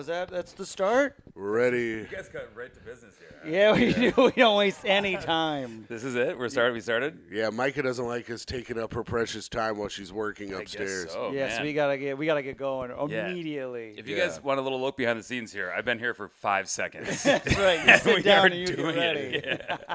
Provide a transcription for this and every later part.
That's the start? We're ready. You guys got right to business here. Huh? Yeah, we do. We don't waste any time. This is it? We started? Yeah, Micah doesn't like us taking up her precious time while she's working upstairs. I guess so, Yes, man. we gotta get going Yeah. immediately. If you guys want a little look behind the scenes here, I've been here for 5 seconds. That's right. You We sit down are and you get doing ready. it, yeah.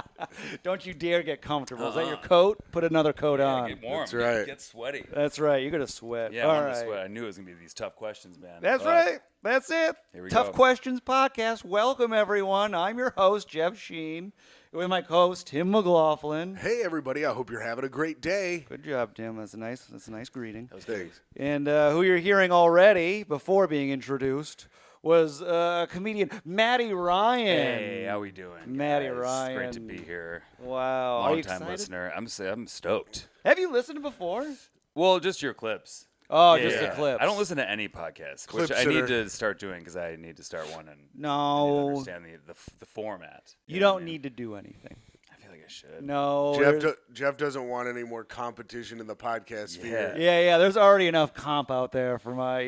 Don't you dare get comfortable. Is that your coat? Put another coat on. Get warm. That's right. Get sweaty. That's right. You're gonna sweat. Yeah, All I'm right. gonna sweat. I knew it was gonna be these tough questions, man. That's Fuck. right. That's it. Here we Tough go. Questions Podcast. Welcome, everyone. I'm your host, Jeff Sheen, with my co-host, Tim McLaughlin. Hey, everybody. I hope you're having a great day. Good job, Tim. That's a nice greeting. Thanks. And who you're hearing already, before being introduced, was comedian Matty Ryan. Hey, how we doing? Matty guys? Ryan. Great to be here. Wow. Are you Long time excited? listener. I'm stoked. Have you listened before? Well, just your clips. Oh, Yeah, just the yeah. clips. I don't listen to any podcasts, which Clip I need sitter. to start doing because I need to start one and No. understand the format. You know what I don't mean? need to do anything. I feel like I should. No. Jeff doesn't want any more competition in the podcast sphere. Yeah. There's already enough comp out there for my,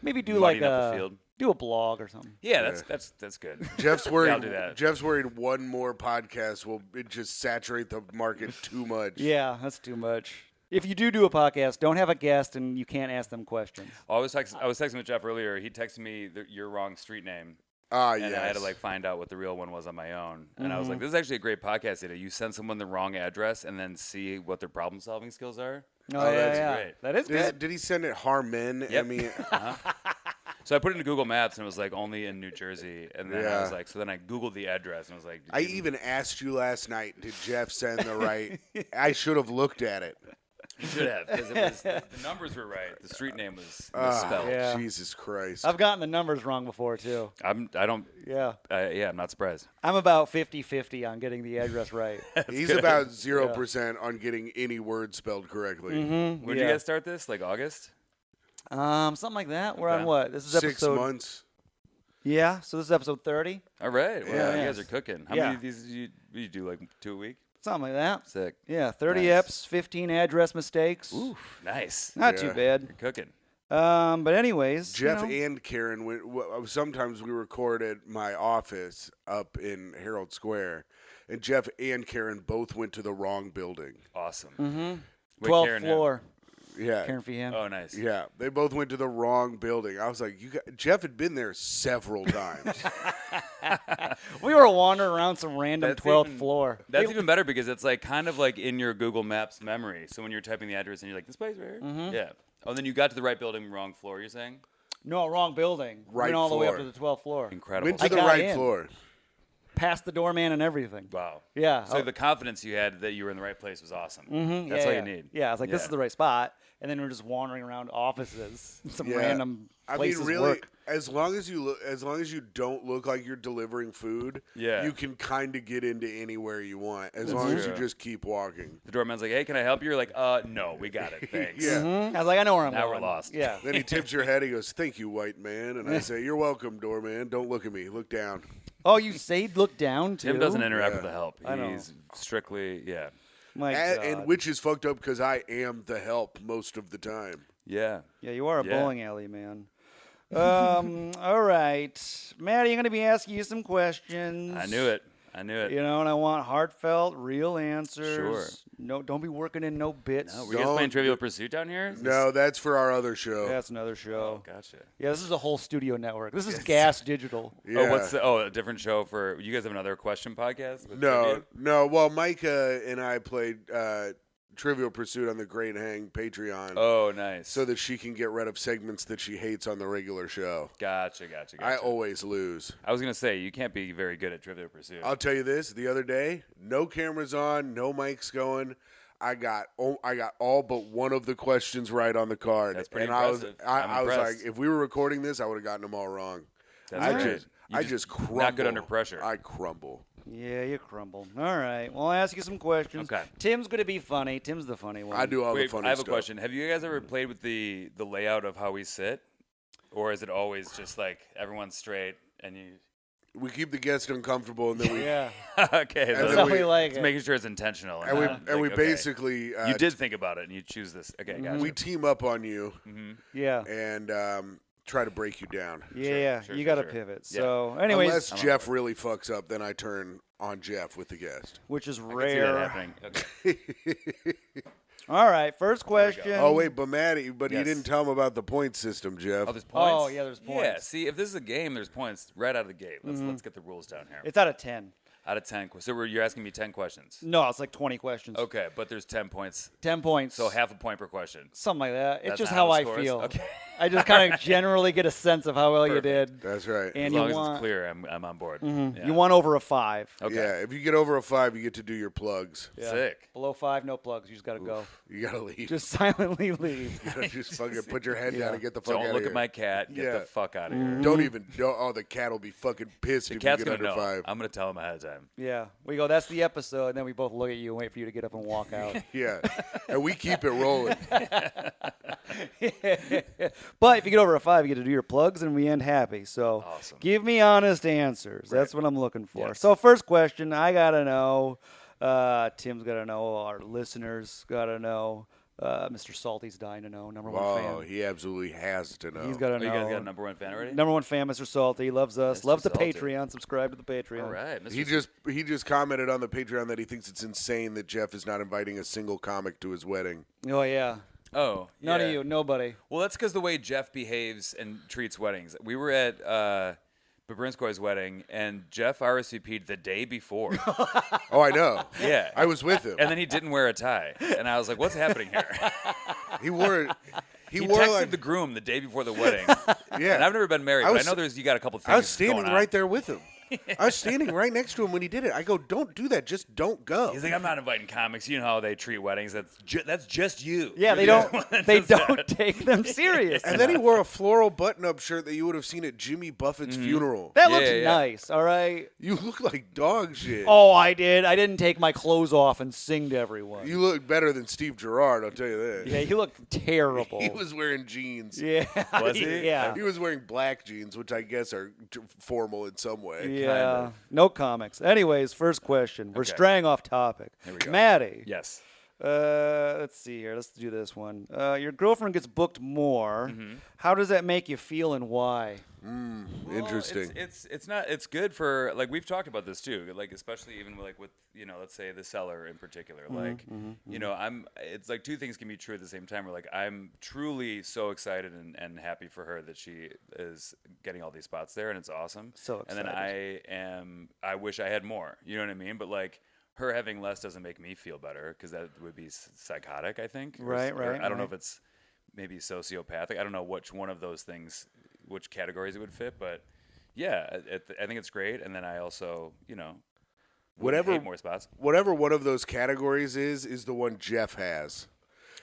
maybe do like Muddying up the field. do a blog or something. Yeah, that's good. Jeff's worried. I'll do that. Jeff's worried one more podcast will just saturate the market too much. Yeah, that's too much. If you do a podcast, don't have a guest and you can't ask them questions. I was texting with Jeff earlier. He texted me your wrong street name. Ah, And yes. I had to find out what the real one was on my own. And I was like, this is actually a great podcast idea. You send someone the wrong address and then see what their problem solving skills are. Oh, that's great. That is good. Did he send it Harmon? Yep. I mean, So I put it into Google Maps and it was like only in New Jersey. And then I Yeah. was like, so then I Googled the address and I was like, I even asked you last night, did Jeff send the right? I should have looked at it. you should have, because it was the numbers were right. The street name was misspelled. Yeah. Jesus Christ. I've gotten the numbers wrong before, too. I'm not surprised. I'm about 50-50 on getting the address right. He's about 0% on getting any word spelled correctly. When did you Yeah. guys start this? Like August? Something like that. We're on Okay. what? This is 6 episode... months. Yeah, so this is episode 30. All right. Wow, Yeah. you guys are cooking. How Yeah. many of these you do, like 2 a week? Something like that. Sick. Yeah, 30 Nice. eps, 15 address mistakes. Ooh, nice. Not Yeah. too bad. You're cooking. But anyways, Jeff and Karen, sometimes we record at my office up in Herald Square, and Jeff and Karen both went to the wrong building. Awesome. Mm-hmm. Wait, 12th Karen, floor. Yeah. Karen Feehan. Oh, nice. Yeah, they both went to the wrong building. I was like, Jeff had been there several times. We were wandering around some random That's 12th even- floor. That's even better because it's like kind of like in your Google Maps memory. So when you're typing the address and you're like, this place right here? Mm-hmm. Yeah. Oh, and then you got to the right building, wrong floor, you're saying? No, wrong building. Right Went all the way up floor. to the 12th floor. Incredible. Went to I the got right in. floor. Past the doorman and everything. Wow. Yeah. So the confidence you had that you were in the right place was awesome. Mhm, That's yeah, all yeah. you need. Yeah, I was like, this Yeah. is the right spot. And then we're just wandering around offices, some Yeah. random I places mean, really, work. as long as you don't look like you're delivering food, Yeah. you can kind of get into anywhere you want as That's long as you true. just keep walking. The doorman's like, hey, can I help you? You're like, no, we got it. Thanks. Yeah. Mhm. I was like, I know where I'm Now going. we're lost. Yeah. Then he tips your head. He goes, "Thank you, white man." And I say, "You're welcome, doorman. Don't look at me. Look down." Oh, you say look down too? Tim doesn't interact Yeah. with the help. I know. He's strictly, yeah. My And God. which is fucked up because I am the help most of the time. Yeah. Yeah, you are a Yeah. bowling alley man. All right. Maddie, I'm going to be asking you some questions. I knew it. And I want heartfelt, real answers. Sure. No, don't be working in no bits. No, were you guys Don't playing Trivial do- Pursuit down here? Is No, that's for our other show. That's another show. Oh, gotcha. Yeah, this is a whole studio network. This is Gas Digital. Yeah. A different show for, you guys have another question podcast? with No, trivia? no. Well, Micah and I played Trivial Pursuit on the Great Hang Patreon Oh, nice. so that she can get rid of segments that she hates on the regular show. Gotcha. I always lose. I was going to say, you can't be very good at Trivial Pursuit. I'll tell you this: the other day, no cameras on, no mics going. I got all but one of the questions right on the card. That's pretty and impressive. I was like, impressed. if we were recording this, I would have gotten them all wrong. That's I great. just, You I just crumble. Not good under pressure. I crumble. Yeah, you crumble. All right. Well, I'll ask you some questions. Okay. Tim's going to be funny. Tim's the funny one. I do all the Wait, funny I have stuff. a question. Have you guys ever played with the layout of how we sit? Or is it always just like everyone's straight and you... We keep the guest uncomfortable, and then we Yeah. Okay. And so then That's we- how we like just it. making sure it's intentional. and we not, and we like, okay. basically You did think about it and you choose this. Okay, gotcha. we team up on you, Yeah. and try to break you down. Yeah, sure, you sure, got to sure. pivot. Yeah. So, anyways, Unless Jeff really fucks up, then I turn on Jeff with the guest. which is I can see that rare. happening. Okay. All right, first question. Oh wait, but Matty, you Yes. didn't tell him about the point system, Jeff. Oh, there's points. Oh, yeah, there's Yeah, points. see, if this is a game, there's points right out of the gate. Let's get the rules down here. It's out of 10. Out of 10. So you're asking me 10 questions. No, it's like 20 questions. Okay, but there's 10 points. 10 points. So half a point per question. Something like that. It's That's just not how how I it scores? feel. Okay. I just kind of generally get a sense of how well you Perfect. did. That's right. And As you long as want, it's clear, I'm on board. Yeah. You want over a 5. Okay. Yeah, if you get over a 5, you get to do your plugs. Yeah. Sick. Below 5, no plugs. You just got to go. You gotta leave. Just silently leave. You gotta just fucking put your head down and get the fuck out Don't of look here. at my cat. Get Yeah. the fuck out of here. Don't even. Oh, the cat will be fucking pissed The if cat's you get gonna under know. 5. I'm gonna tell him ahead of time. Yeah. We go, that's the episode. And then we both look at you and wait for you to get up and walk out. Yeah, and we keep it rolling. But if you get over a 5, you get to do your plugs and we end happy. So Awesome. give me honest answers. That's what I'm looking for. Yes. So first question, I got to know. Tim's got to know. Our listeners got to know. Mr. Salty's dying to know. Number one Oh, fan. he absolutely has to know. He's got to Oh, know. you guys got a number one fan already? Number one fan, Mr. Salty. Loves us. Mr. Loves the Salty. Patreon. Subscribe to the Patreon. All right. Mr. He just commented on the Patreon that he thinks it's insane that Jeff is not inviting a single comic to his wedding. Oh, yeah. Oh, None yeah. of you. Nobody. Well, that's because the way Jeff behaves and treats weddings. We were at Babrinskoy's wedding, and Jeff RSVP'd the day before. Oh, I know. Yeah. I was with him. And then he didn't wear a tie. And I was like, what's happening here? He wore. He He wore texted like the groom the day before the wedding. yeah. And I've never been married, I but was- I know you got a couple things I was standing going on. right there with him. I was standing right next to him when he did it. I go, "Don't do that. Just don't go." He's like, I'm not inviting comics. You know how they treat weddings. That's just you. Yeah, they You're the don't. one that They does don't that. take them serious. And then he wore a floral button-up shirt that you would have seen at Jimmy Buffett's funeral. That Yeah, looks yeah. nice. All right. You look like dog shit. Oh, I did. I didn't take my clothes off and sing to everyone. You look better than Steve Gerrard, I'll tell you that. Yeah, he looked terrible. He was wearing jeans. Yeah. Was he? Yeah. He was wearing black jeans, which I guess are formal in some way. Yeah. No comics. Anyways, first question. We're Okay. straying off topic. Here we go. Maddie. Yes. Let's see here. Let's do this one. Your girlfriend gets booked more. Mm-hmm. How does that make you feel and why? Well, Interesting. It's not. It's good for like we've talked about this too. Like especially even like with let's say the seller in particular. Like It's like two things can be true at the same time. Where like I'm truly so excited and happy for her that she is getting all these spots there and it's awesome. So And then I wish I had more. You know what I mean? But like. Her having less doesn't make me feel better because that would be psychotic, I think. Right. I don't know if it's maybe sociopathic. I don't know which one of those things, which categories it would fit. But yeah, I think it's great. And then I also, Whatever- hate more spots. Whatever one of those categories is the one Jeff has.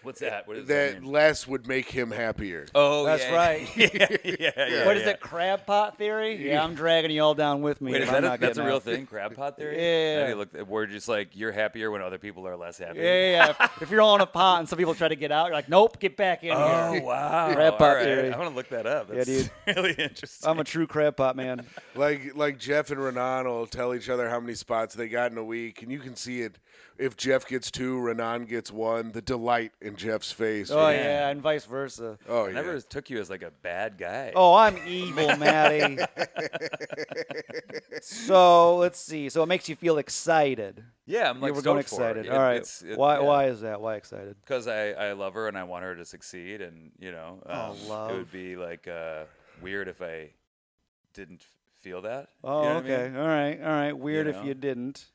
What's that? What does That that mean? less would make him happier. Oh, That's yeah. right. yeah. What is it, crab pot theory? Yeah, I'm dragging you all down with me. Wait, if is I'm that not that's a getting real out. thing? Crab pot theory? Yeah. I mean, look, we're just like you're happier when other people are less happy. Yeah. If you're all in a pot and some people try to get out, you're like, nope, get back in Oh here. wow! Crab pot All right. theory. I want to look that up. Yeah, That's dude. really interesting. I'm a true crab pot man. Like Jeff and Renan will tell each other how many spots they got in a week, and you can see it. If Jeff gets 2, Renan gets 1. The delight in Jeff's face. Oh, yeah, and vice versa. Oh I yeah. never took you as like a bad guy. Oh, I'm evil, Maddie. So, let's see. So, it makes you feel excited. yeah, I'm like You were going stoked for it. excited. All right. Why is that? Why excited? Because I love her and I want her to succeed, and love. it would be like weird if I didn't feel that. Oh, You know what I okay. mean? All right. Weird You if know? you didn't.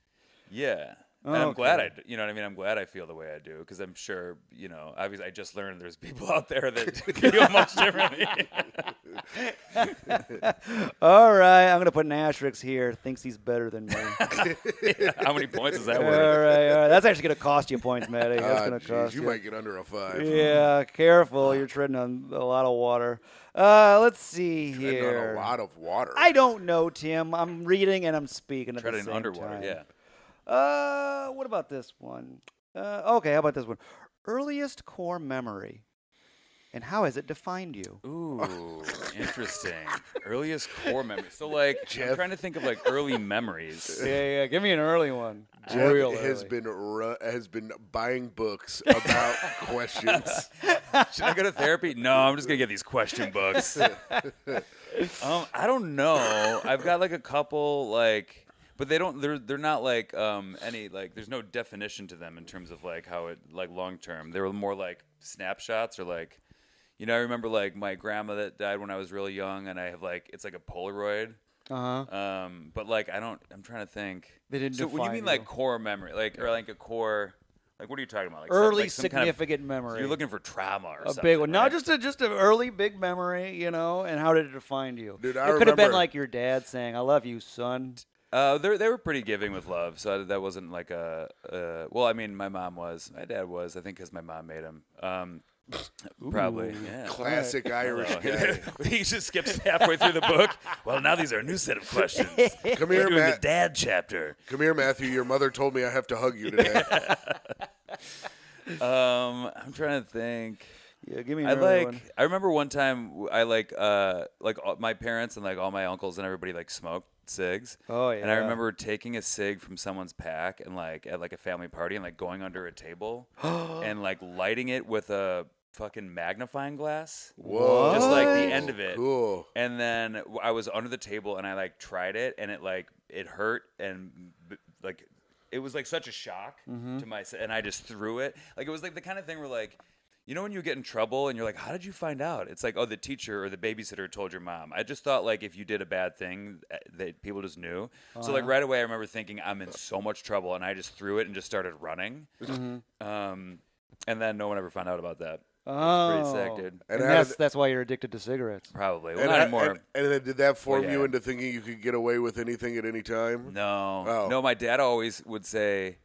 Yeah. Oh, And I'm glad okay. you know what I mean? I'm glad I feel the way I do because I'm sure, obviously I just learned there's people out there that feel much differently. All right. I'm going to put an asterisk here. Thinks he's better than me. How many points is that All worth? right. That's actually going to cost you points, Maddie. That's Ah, going to jeez, cost you you. might get under a 5. Yeah, careful. You're treading on a lot of water. Let's see Treading here. on a lot of water. I don't know, Tim. I'm reading and I'm speaking at the Treading same underwater, time. yeah. What about this one? Okay, how about this one? Earliest core memory. and how has it defined you? Ooh, interesting. Earliest core memory. So, like, I'm trying to think of, like, early memories. Yeah. Give me an early one. Jeff Real has early. been buying books about questions. Should I go to therapy? No, I'm just gonna get these question books. I don't know. I've got like a couple like, but they're not like any like. There's no definition to them in terms of like how it like long term. They were more like snapshots or like, I remember like my grandma that died when I was really young, and I have like it's like a Polaroid. But like I'm trying to think. They didn't So when you define mean you. like core memory, like or like a core. Like, what are you talking about? Like Early like some kind of- significant memory. You're looking for trauma or a something. big one. No, right? just an early big memory, and how did it define you? Dude, it I could have been remember- like your dad saying, "I love you, son." They were pretty giving with love, so that wasn't like a. Well, I mean, my mom was, my dad was, I think, because my mom made him. Probably, yeah. Classic Irish guy. He just skips halfway through the book. Well, now these are a new set of questions. Come We're here, doing the Matt. dad chapter. Come here, Matthew. Your mother told me I have to hug you today. I'm trying to think. Yeah, give me an early one. I remember one time I like all, my parents and like all my uncles and everybody like smoked cigs. Oh, And I yeah. remember taking a cig from someone's pack and like at like a family party and like going under a table and like lighting it with a fucking magnifying glass. Whoa. Just like the end of it. Cool. And then I was under the table and I like tried it and it hurt and like it was like such a shock to my and I just threw it. Like it was like the kind of thing where like when you get in trouble and you're like, how did you find out? It's like, oh, the teacher or the babysitter told your mom. I just thought like if you did a bad thing that people just knew. So like right away I remember thinking I'm in so much trouble and I just threw it and just started running. And then no one ever found out about that. Oh, Pretty sick, dude. And And that's why you're addicted to cigarettes. Probably. Well, And, not I- anymore. and then did that form Well, you yeah. into thinking you could get away with anything at any time? No. Oh. No, my dad always would say,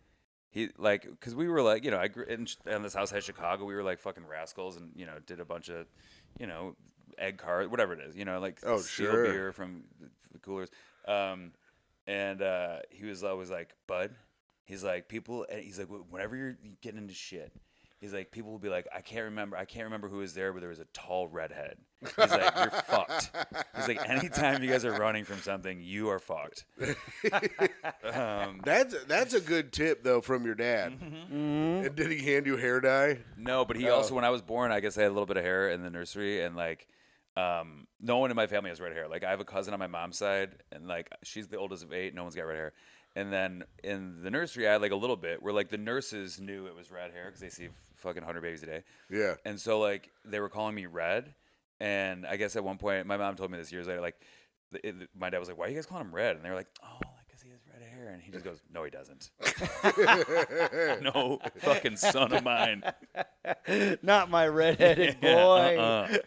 he like, because we were like, I grew in this outside Chicago, we were like fucking rascals and, did a bunch of, egg cards, whatever it is, like Oh, steal sure. beer from the coolers. And he was always like, Bud, he's like, whenever you're getting into shit, he's like, people will be like, I can't remember who was there, but there was a tall redhead. He's like, you're fucked. He's like, anytime you guys are running from something, you are fucked. That's a good tip though from your dad. And did he hand you hair dye? No, but he also, when I was born, I guess I had a little bit of hair in the nursery, and like, no one in my family has red hair. Like, I have a cousin on my mom's side, and like, she's the oldest of 8. No one's got red hair. And then in the nursery, I had like a little bit where like the nurses knew it was red hair because they see fucking 100 babies a day. Yeah. And so like they were calling me Red, and I guess at one point my mom told me this years later, like my dad was like, "Why are you guys calling him Red?" And they were like, "Oh, like because he has red hair." And he just goes, "No, he doesn't. No fucking son of mine." Not my redheaded boy.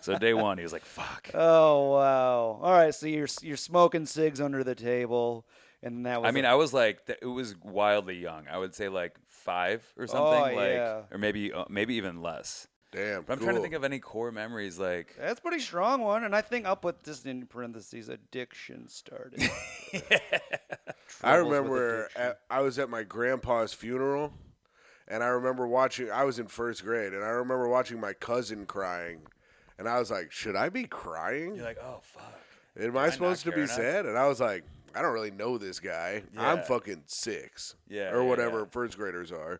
So day one, he was like, "Fuck." Oh wow! All right, so you're smoking cigs under the table, and that was. I mean, I was like, it was wildly young. I would say like 5 or something, like, yeah. or maybe even less. Damn. But I'm trying to think of any core memories, like. That's a pretty strong one, and I think I'll put this in parentheses: addiction started. I Troubles with remember addiction. I was at my grandpa's funeral, and I remember watching. I was in first grade, and I remember watching my cousin crying, and I was like, "Should I be crying? You're like, oh fuck. Am I not supposed to care be enough?" sad?" And I was like, "I don't really know this guy. I'm Yeah. fucking 6, Yeah, or yeah, whatever yeah. first graders are."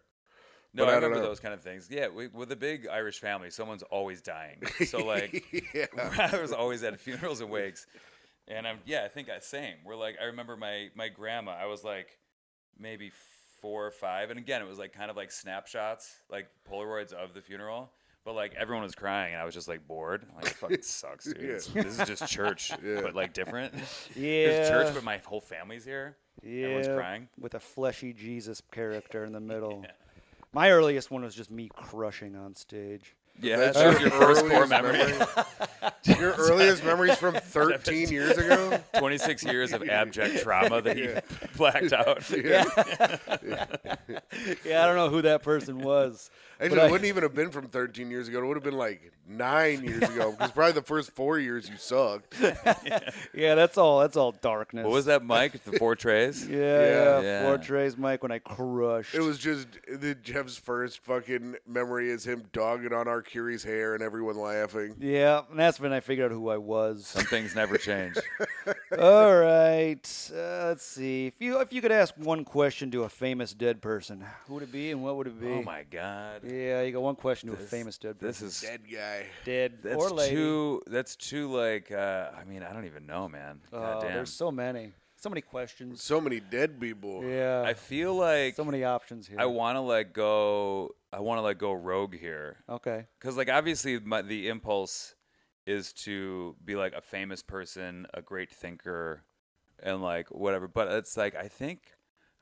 No, But I I don't remember know. those kind of things. Yeah, with a big Irish family, someone's always dying. So like, Yeah. I was always at funerals and wakes, and I think same. We're like, I remember my grandma. I was like, maybe 4 or 5, and again, it was like kind of like snapshots, like Polaroids of the funeral. But like everyone was crying, and I was just like bored. I'm like, it fucking sucks, dude. Yeah. This is just church, Yeah. but like different. Yeah. It's church, but my whole family's here. Everyone's Yeah, crying. with a fleshy Jesus character in the middle. My earliest one was just me crushing on stage. Yeah, That's that was your first core earliest memory. Your earliest memories from 13 years ago? 26 years of abject trauma that he blacked out. Yeah. Yeah, I don't know who that person was. Actually, but it wouldn't even have been from 13 years ago. It would have been like 9 years ago, because probably the first 4 years you sucked. Yeah, that's all darkness. What was that, Mike? The 4 trays? Yeah, Yeah. 4 trays, Mike, when I crushed. It was just Jeff's first fucking memory is him dogging on our Curie's hair and everyone laughing. Yeah, and that's when I figured out who I was. Some things never change. All right, let's see. If you could ask one question to a famous dead person, who would it be and what would it be? Oh my God. Yeah, you got one question to a famous dead person. This is Dead guy. dead that's or lady. That's too like. I mean, I don't even know, man. God damn. There's so many questions. So many dead people. Yeah, I feel like so many options here. I want to let go. I want to let go rogue here. Okay. Because, like, obviously, the impulse is to be like a famous person, a great thinker, and like whatever. But it's like I think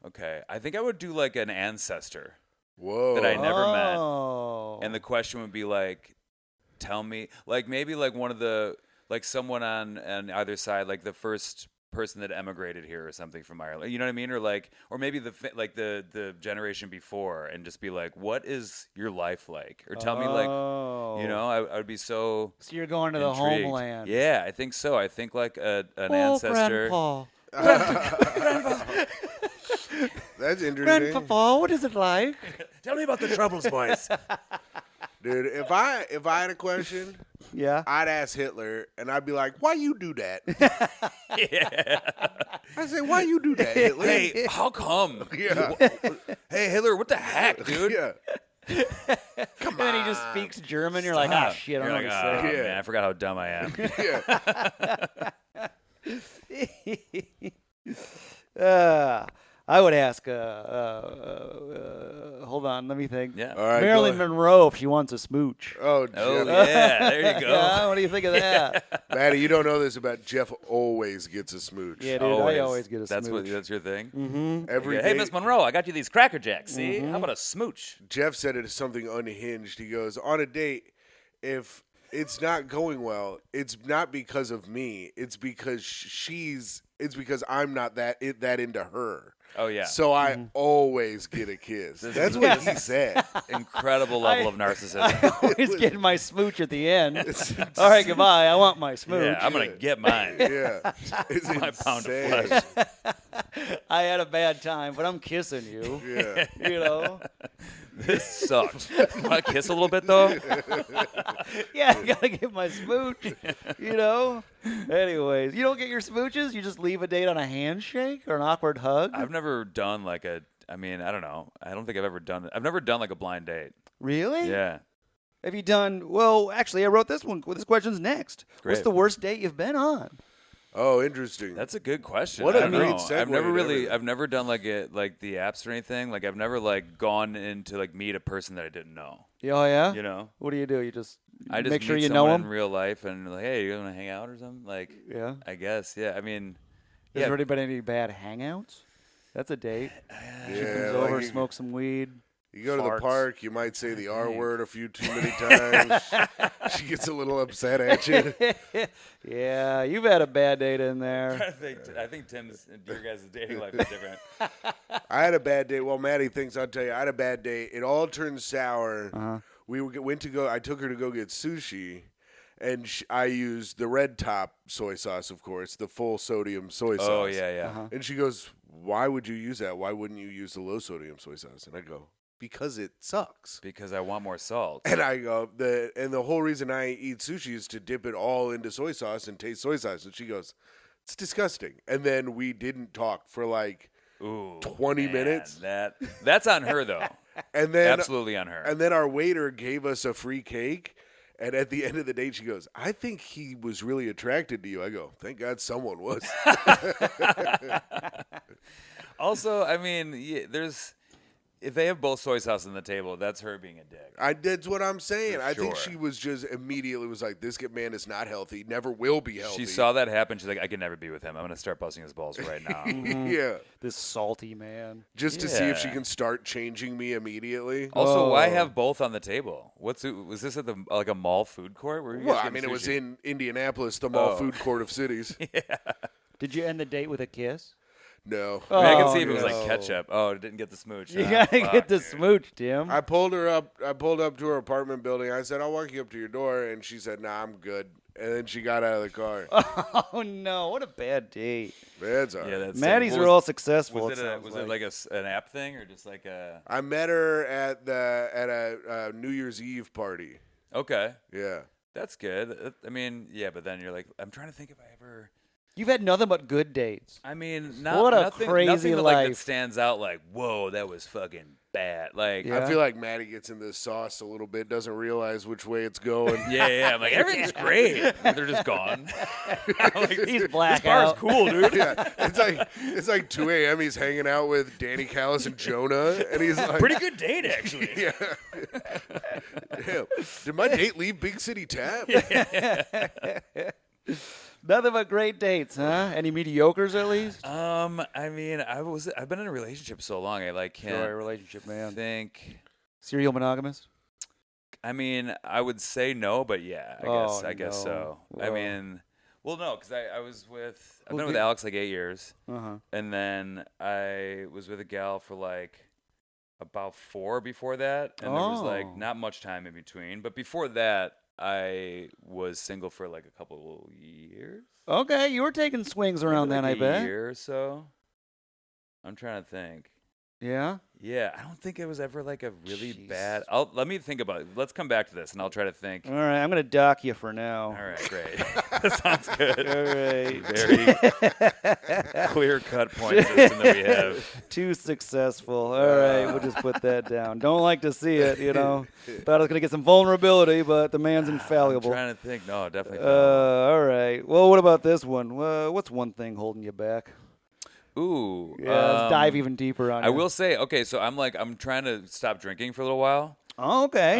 I would do like an ancestor Whoa. that I never met, Oh. and the question would be like, tell me, like maybe like one of the like someone on either side, like the first person that emigrated here or something from Ireland, you know what I mean, or maybe the generation before, and just be like, what is your life like, or tell me like, you know, I would be so you're going to the intrigued. homeland. Yeah, I think so. I think like an ancestor. Grandpa. That's interesting. Grandpa, what is it like? Tell me about the troubles, boys. Dude, if I had a question, Yeah. I'd ask Hitler, and I'd be like, why you do that? Yeah. I say, why you do that, Hitler? Hey, how come? Yeah. Hey, Hitler, what the heck, dude? Yeah. And then he just speaks German. You're like, ah, shit, I You're don't like, know what to "Oh, Yeah. man, I forgot how dumb I am. say. I would ask, hold on, let me think. Yeah. All right, Marilyn go ahead. Monroe, if she wants a smooch. Oh, Oh, Jeff. yeah, there you go. Yeah, what do you think of that? Maddie, you don't know this about Jeff always gets a smooch. Yeah, dude, I always get a That's smooch. that's your thing? Mm-hmm. Every Hey, day- Miss Monroe, I got you these Cracker Jacks. See? How about a smooch? Jeff said it is something unhinged. He goes, on a date, if it's not going well, it's not because of me. It's because it's because I'm not that into her. Oh, yeah. So I always get a kiss. This That's is- what he said. Incredible level of narcissism. I always get my smooch at the end. All right, goodbye. I want my smooch. Yeah, I'm going to get mine. Yeah. It's My pound of insane. flesh. I had a bad time, but I'm kissing you. Yeah. You know? This sucked. Want to kiss a little bit, though? Yeah, I gotta get my smooch. You know? Anyways, you don't get your smooches? You just leave a date on a handshake or an awkward hug? I've never done like I don't know. I don't think I've ever done it. I've never done like a blind date. Really? Yeah. Have you done, well, actually, I wrote this one. This question's next. What's Great. the worst date you've been on? Oh, interesting. That's a good question. What a I don't great know. segue I've never to really, everything. I've never done like the apps or anything. Like I've never like gone in to like meet a person that I didn't know. Oh, yeah? You know, What do? You just I just make sure meet you know someone them? in real life and like, hey, you want to hang out or something? Like, Yeah. I guess, yeah. I mean, Has yeah. there already been any bad hangouts? That's a date. Yeah, Comes like over, you- smoke some weed. You go to Farts. the park, you might say the R word a few too many times. She gets a little upset at you. Yeah, you've had a bad date in there. I think Tim's your guys' dating life is different. I had a bad day. Well, Maddie thinks I'll tell you. I had a bad day. It all turned sour. Uh-huh. We went to go. I took her to go get sushi, and I used the red top soy sauce, of course, the full sodium soy sauce. Oh yeah, yeah. Uh-huh. And she goes, "Why would you use that? Why wouldn't you use the low sodium soy sauce?" And I go, "Because it sucks." Because I want more salt. And I go, the whole reason I eat sushi is to dip it all into soy sauce and taste soy sauce. And she goes, "It's disgusting." And then we didn't talk for like Ooh, 20 man, minutes. That's on her though. And then Absolutely on her. And then our waiter gave us a free cake. And at the end of the day, she goes, "I think he was really attracted to you." I go, "Thank God someone was." Also, I mean, if they have both soy sauce on the table, that's her being a dick. That's what I'm saying. For I think sure. she was just immediately was like, "This man is not healthy. Never will be healthy." She saw that happen. She's like, I can never be with him. I'm gonna start busting his balls right now. Yeah. This salty man. Just to see if she Yeah. can start changing me immediately. Also, why Oh. have both on the table? Was this at like a mall food court? Where you guys Well, I getting mean, it was sushi? in Indianapolis, the mall Oh. food court of cities. Did you end the date with a kiss? No. I, mean, I can Oh, see if it was no. like ketchup. Oh, it didn't get the smooch. You huh? gotta Fuck, get the dude. smooch, Tim. I pulled her up. I pulled up to her apartment building. I said, "I'll walk you up to your door," and she said, "Nah, I'm good." And then she got out of the car. Oh no, what a bad date. That's all right. Yeah, that's Maddie's sick. are What all successful. Was sounds it like an app thing or just like a? I met her at a New Year's Eve party. Okay. Yeah. That's good. I mean, yeah, but then you're like, I'm trying to think if I ever. You've had nothing but good dates. I mean, What a nothing, crazy nothing that, like, that life. stands out like, whoa, that was fucking bad. Like, Yeah. I feel like Matty gets in the sauce a little bit, doesn't realize which way it's going. yeah. I'm like, everything's great. And they're just gone. I'm like, He's black this bar's out. cool, dude. Yeah, it's like 2 a.m. He's hanging out with Danny Callis and Jonah, and he's like, Pretty good date, actually. Yeah. Damn. Did my date leave Big City Tap? Nothing but great dates, huh? Any mediocres at least? I mean, I've been in a relationship so long, I like can't Sorry, relationship man. think. Serial monogamous? I mean, I would say no, but yeah, I guess so. I Well. mean, well, no, because I've Well, been with Alex like 8 years, Uh-huh. and then I was with a gal for like about 4 before that, and there was Oh. like not much time in between. But before that, I was single for like a couple years. Okay, you were taking swings around Maybe then, I like bet. a year or so. I'm trying to think. Yeah? Yeah, I don't think it was ever like a really Jeez. bad. Let me think about it. Let's come back to this, and I'll try to think. All right, I'm going to dock you for now. All right, great. That sounds good. All right. Very clear-cut point system that we have. Too successful. All right, we'll just put that down. Don't like to see it, you know. Thought I was going to get some vulnerability, but the man's I'm infallible. trying to think. No, definitely. All right. Well, what about this one? What's one thing holding you back? Ooh. Yeah, let's dive even deeper on I it. will say, okay, so I'm trying to stop drinking for a little while. Oh, okay.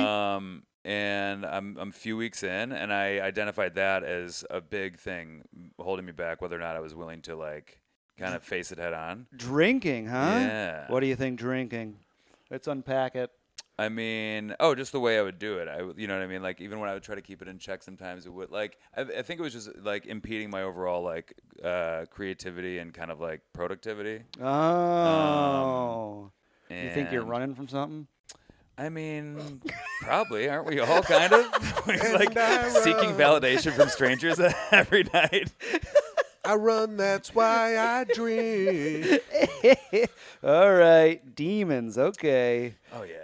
And I'm a few weeks in, and I identified that as a big thing holding me back, whether or not I was willing to like kind of face it head on. Drinking, huh? Yeah. What do you think drinking? Let's unpack it. I mean, just the way I would do it. You know what I mean? Like, even when I would try to keep it in check, sometimes it would, like, I think it was just, like, impeding my overall, like, creativity and kind of, like, productivity. Oh. You think you're And, running from something? I mean, probably. Aren't we all kind of? like, seeking validation from strangers every night. I run, that's why I drink. All right. Demons. Okay. Oh, yeah.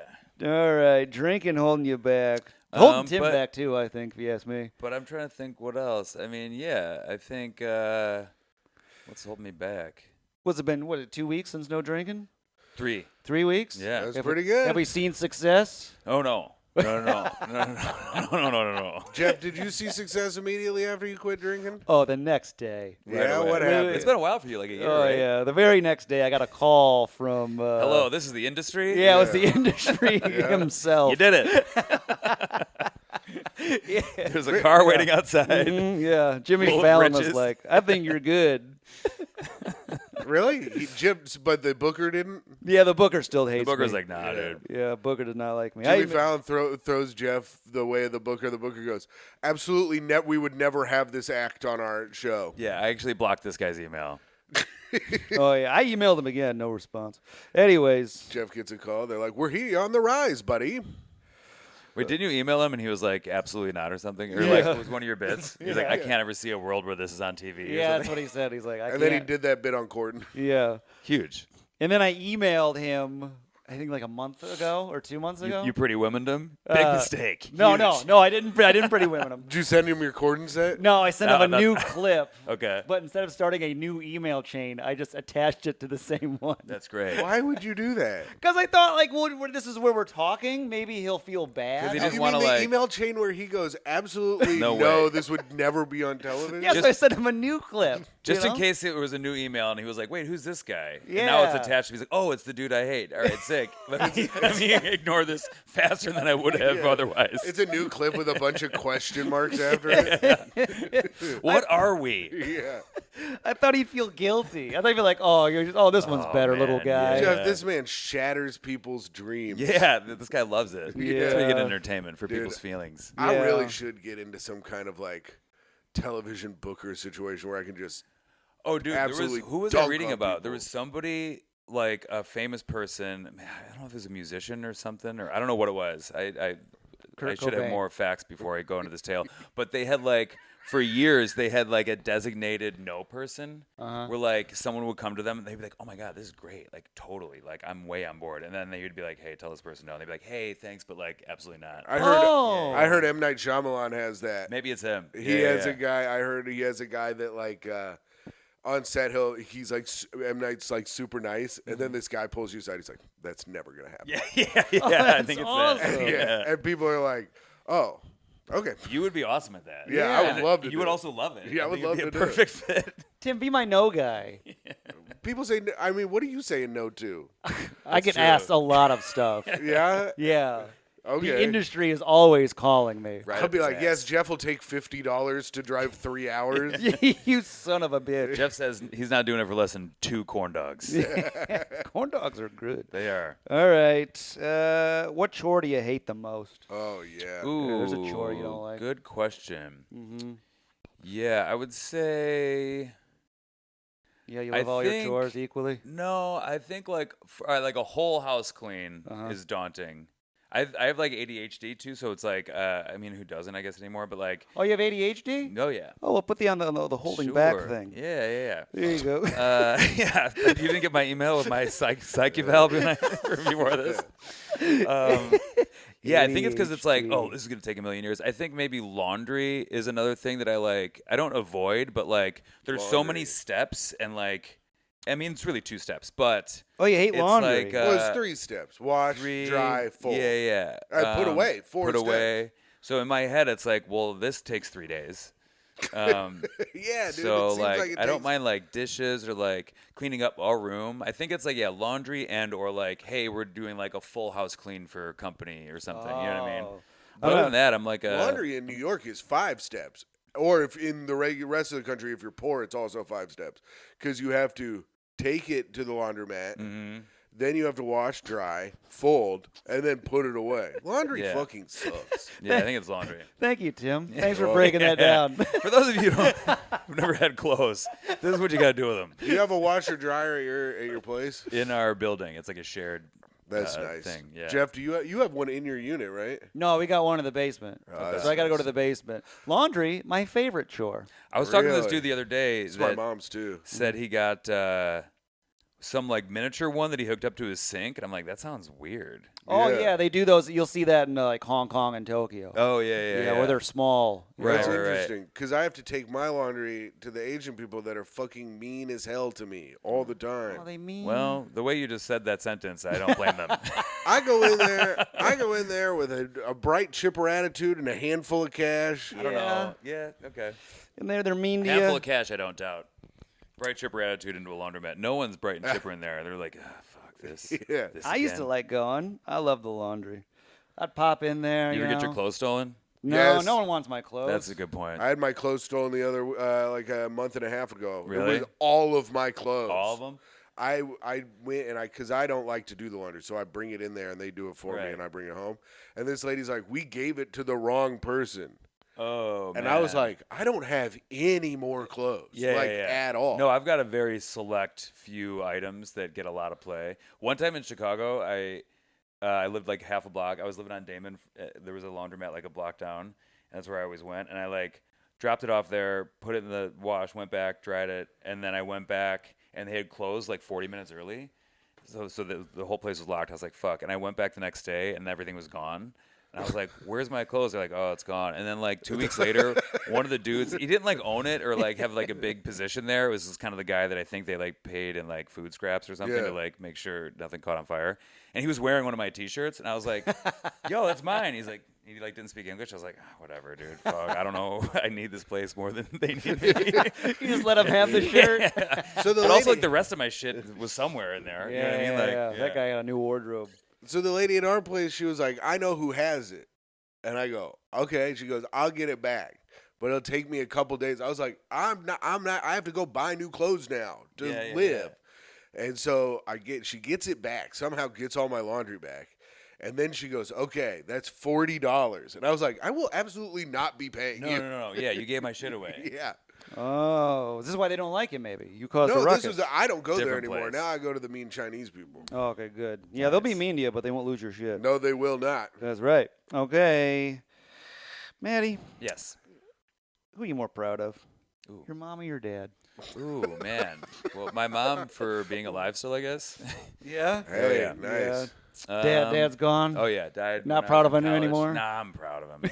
All right. Drinking holding you back. Holding Tim but- back, too, I think, if you ask me. But I'm trying to think what else. I mean, yeah, I think, what's holding me back? What's it been, 2 weeks since no drinking? 3. 3 weeks? Yeah. That's Have pretty we, good. Have we seen success? Oh, no. No. Jeff, did you see success immediately after you quit drinking? Oh, the next day. Yeah, away. what happened? It's been a while for you, like a year, Oh, right? yeah. The very next day, I got a call from... Hello, this is the industry? Yeah, it was the industry himself. You did it. Yeah. There's a car waiting outside. Yeah, Jimmy Full of Fallon was riches. like, I think you're good. Really? But the Booker didn't? Yeah, the Booker still hates The Booker's me. like, nah, dude. Yeah, Booker does not like me. Jimmy Fallon throws Jeff the way of the Booker. The Booker goes, absolutely, we would never have this act on our show. Yeah, I actually blocked this guy's email. Oh, yeah, I emailed him again, no response. Anyways, Jeff gets a call. They're like, we're on the rise, buddy. Wait, didn't you email him and he was like, absolutely not or something? Or like, it was one of your bits? He was like, I can't ever see a world where this is on TV. or yeah, that's something. what he said. He's like, I And can't. then he did that bit on Corden. Yeah. Huge. And then I emailed him, I think like a month ago or 2 months ago. You pretty womened him? Big mistake. No, Huge. no, I didn't pretty women him. Did you send him your Corden set? No, I sent him No, a new clip. Okay. But instead of starting a new email chain, I just attached it to the same one. That's great. Why would you do that? Because I thought, like, well, this is where we're talking. Maybe he'll feel 'Cause bad. he You just mean wanna, the like- email chain where he goes, absolutely No no, way. this would never be on television? Yes, Just- I sent him a new clip. Just you in know? case it was a new email and he was like, wait, who's this guy? And now it's Yeah. attached. He's like, oh, it's the dude I hate. All right, sick. Let me ignore this faster than I would have otherwise. It's a new clip with a bunch of question marks after it. What are we? Yeah. I thought he'd feel guilty. I thought he'd be like, this one's better, little man, guy. yeah. Jeff, this man shatters people's dreams. Yeah, this guy loves it. That's why you get Yeah. entertainment for Dude, people's feelings. I Yeah. really should get into some kind of like television booker situation where I can just Oh, dude, absolutely who was I dunk reading on about? There people. was somebody like a famous person. Man, I don't know if it was a musician or something, or I don't know what it was. I Kurt should have Cobain. more facts before I go into this tale. But they had like for years they had like a designated no person Uh-huh. where like someone would come to them and they'd be like, oh my God, this is great. Like totally. Like I'm way on board. And then they would be like, hey, tell this person no. And they'd be like, hey, thanks, but like absolutely not. I heard M. Night Shyamalan has that. Maybe it's him. He has a guy. I heard he has a guy that like on set he's like M. Night's like super nice, and then this guy pulls you aside. He's like, "That's never gonna happen." Yeah. I think it's awesome. that. Yeah, and people are like, "Oh, okay." You would be awesome at that. Yeah, I would And love to. You do would it. also love it. Yeah, I would think love it'd to be a do it. perfect fit. Tim, be my no guy. People say, I mean, what are you saying no to? I get true. asked a lot of stuff. Yeah. Yeah. Okay. The industry is always calling me. Right I'll up be his like, ass. yes, Jeff will take $50 to drive 3 hours. You son of a bitch. Jeff says he's not doing it for less than 2 corn dogs. Corn dogs are good. They are. All right. What chore do you hate the most? Oh yeah. Ooh, there's a chore you don't like. Good question. Mm-hmm. Yeah, I would say Yeah, you I love all your think- chores equally. no. I think like like a whole house clean Uh-huh. is daunting. I have like ADHD too, so it's like I mean, who doesn't I guess anymore? But like, Oh, you have ADHD? oh yeah, Oh, we'll put the on the holding back Sure. thing. Yeah. There you go. Yeah, you didn't get my email with my psych eval for me more of this. Yeah, I think it's because it's like, oh, this is gonna take a million years. I think maybe laundry is another thing that I like. I don't avoid, but like, there's so many Laundry. steps, and like, I mean, it's really 2 steps, but Oh, you hate it's laundry. like Well, it's 3 steps: wash, 3, dry, fold. Yeah. Put away, 4 Put steps. away. So in my head, it's like, well, this takes 3 days. Yeah, dude. So it seems like, like it I don't takes- mind like dishes or like cleaning up our room. I think it's like laundry and or like, hey, we're doing like a full house clean for company or something. You know what I mean? Oh. But other than that, I'm like Laundry in New York is 5 steps, or if in the rest of the country, if you're poor, it's also 5 steps because you have to take it to the laundromat. Mm-hmm. Then you have to wash, dry, fold, and then put it away. Laundry Yeah. fucking sucks. Yeah, I think it's laundry. Thank you, Tim. Thanks for breaking that down. For those of you who've never had clothes, this is what you got to do with them. Do you have a washer dryer at your place? In our building, it's like a shared That's nice. thing. Yeah. Jeff, do you have one in your unit, right? No, we got one in the basement. that's So I got to go nice. to the basement. Laundry, my favorite chore. I was talking to this Really? dude the other day It's my that mom's too. said he got some like miniature one that he hooked up to his sink, and I'm like, that sounds weird. Oh, Yeah. yeah, they do those. You'll see that in like Hong Kong and Tokyo. Oh yeah. where they're small. Right, That's right, interesting because I have to take my laundry to the Asian people that are fucking mean as hell to me all the time. Oh, they mean. Well, the way you just said that sentence, I don't blame them. I go in there with a bright chipper attitude and a handful of cash. I don't know. Yeah, okay. and they're mean to Handful you. of cash, I don't doubt. Bright chipper attitude into a laundromat. No one's bright and chipper in there. They're like, fuck this. Yeah. This I used to again." like going. I love the laundry. I'd pop in there. You You ever get your know. clothes stolen? No, Yes. no one wants my clothes. That's a good point. I had my clothes stolen the other like a month and a half ago. Really? It was all of my clothes. All of them? I went and because I don't like to do the laundry, so I bring it in there and they do it for me Right. and I bring it home. And this lady's like, "We gave it to the wrong person," Oh, and man. I was like, "I don't have any more clothes, at all." No, I've got a very select few items that get a lot of play. One time in Chicago, I lived like half a block. I was living on Damon. There was a laundromat like a block down, and that's where I always went. And I like dropped it off there, put it in the wash, went back, dried it, and then I went back, and they had closed like 40 minutes early. So the whole place was locked. I was like, fuck. And I went back the next day, and everything was gone. And I was like, where's my clothes? They're like, oh, it's gone. And then like 2 weeks later, one of the dudes, he didn't like own it or like have like a big position there. It was just kind of the guy that I think they like paid in like food scraps or something Yeah. to like make sure nothing caught on fire. And he was wearing one of my t-shirts, and I was like, yo, that's mine. He like didn't speak English. I was like, whatever, dude. Fuck, I don't know. I need this place more than they need me. You just let them have the shirt. So the But also lady, like the rest of my shit was somewhere in there. You know what I mean? Like, That guy got a new wardrobe. so the lady at our place, she was like, "I know who has it," and I go, "Okay." She goes, "I'll get it back, but it'll take me a couple days." I was like, I'm not. I have to go buy new clothes now to Yeah, live." And so she gets it back, somehow gets all my laundry back. And then she goes, "Okay, that's $40." And I was like, "I will absolutely not be paying you." No. Yeah, you gave my shit away. Yeah. Oh, this is why they don't like you. Maybe you caused a No, ruckus. this was I don't go there Different anymore. place. Now I go to the mean Chinese people. Oh, okay, good. Yeah, they'll be mean to you, but they won't lose your shit. No, they will not. That's right. Okay, Maddie, Yes. Who are you more proud of? Ooh. Your mom or your dad? Ooh, man. Well, my mom for being alive still, I guess. Yeah. Hey, yeah. nice. Dad's gone. Oh yeah, died. Not when I proud was of in him college. anymore? Nah, I'm proud of him.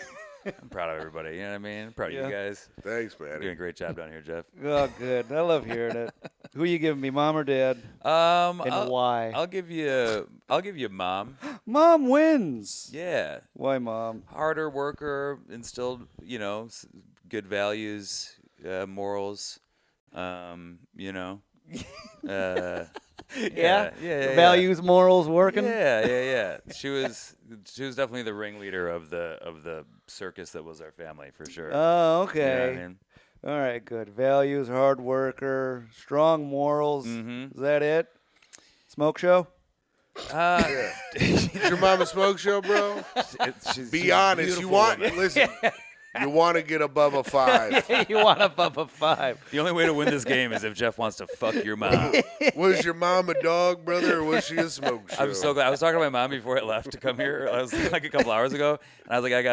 I'm proud of everybody. You know what I mean? I'm proud of Yeah. you guys. Thanks, You're Matty. doing a great job down here, Jeff. Oh, good. I love hearing it. Who you giving me, mom or dad? And why? I'll give you mom. Mom wins. Yeah. Why, mom? Harder worker, instilled, good values, morals. You know. Yeah. Yeah. Values, morals, working. Yeah. She was definitely the ringleader of the circus that was our family for sure. Oh, You okay. know what I mean? All right, good. Values, hard worker, strong morals. Mhm. Is that it? Smoke show? Is your mom a smoke show, bro? Be honest. Listen. You want to get above a 5. You want above a 5. The only way to win this game is if Jeff wants to fuck your mom. Was your mom a dog, brother, or was she a smoke show? I'm so glad. I was talking to my mom before I left to come here. I was like a couple hours ago, and I was like, I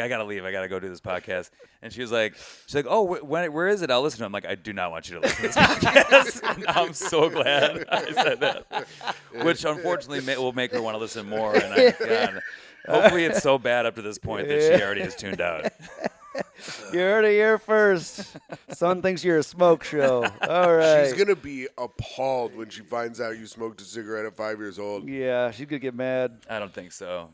gotta leave. I gotta go do this podcast. And she's like, oh, where is it? I'll listen to it. I'm like, I do not want you to listen to this podcast. And I'm so glad I said that, which unfortunately will make her want to listen more. And God, hopefully it's so bad up to this point that she already is tuned out. You heard it here first. Son thinks you're a smoke show. All right. She's going to be appalled when she finds out you smoked a cigarette at 5 years old. Yeah, she's going to get mad. I don't think so.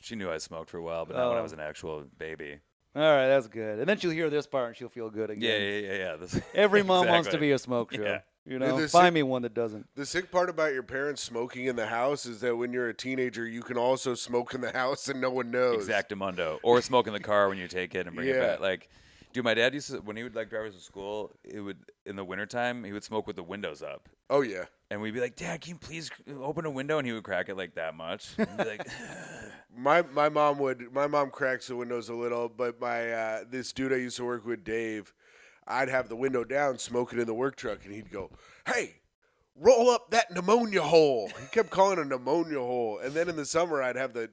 She knew I smoked for a while, but not when I was an actual baby. All right, that's good. And then she'll hear this part and she'll feel good again. Yeah. Every mom wants to Exactly. be a smoke show. Yeah. You know, The find me one that doesn't. The sick part about your parents smoking in the house is that when you're a teenager, you can also smoke in the house and no one knows. Exactamundo. Or smoke in the car when you take it and bring it Yeah. back. Like, dude, my dad used to, when he would drive us to school, in the wintertime, he would smoke with the windows up. Oh, yeah. And we'd be like, Dad, can you please open a window? And he would crack it like that much. And be like, My mom cracks the windows a little, but this dude I used to work with, Dave, I'd have the window down, smoking in the work truck, and he'd go, "Hey, roll up that pneumonia hole." He kept calling it a pneumonia hole. And then in the summer, I'd have the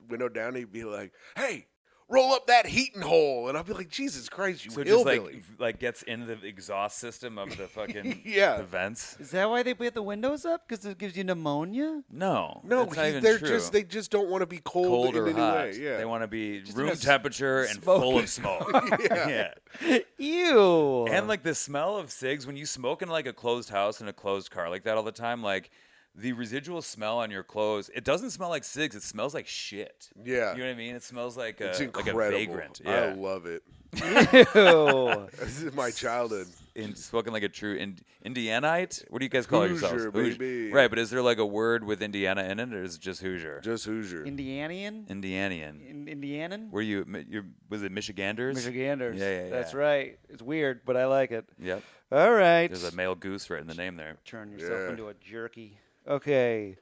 window down. He'd be like, "Hey, roll up that heating hole." And I'd be like, "Jesus Christ, you so it just hillbilly." like gets into the exhaust system of the fucking Yeah. the vents. Is that why they put the windows up? Because it gives you pneummonia? No, No, that's not even they're true. they just don't want to be cold Cold in or any hot. way. Yeah. They want to be room in a temperature and smoke. full of smoke. Yeah. Ew. And like the smell of cigs when you smoke in like a closed house and a closed car like that all the time, like the residual smell on your clothes, it doesn't smell like cigs. It smells like shit. Yeah. You know what I mean? It smells like It's a incredible. vagrant. I Yeah. love it. Ew. This is my childhood. Spoken like a true Indianite. What do you guys call yourselves? Hoosier, baby. Right, but is there like a word with Indiana in it, or is it just Hoosier? Just Hoosier. Indianian? Indianian. Indianan? Were you? Was it Michiganders? Michiganders. Yeah. That's right. It's weird, but I like it. Yep. All right. There's a male goose right in the name there. Turn yourself Yeah. into a jerky. Okay.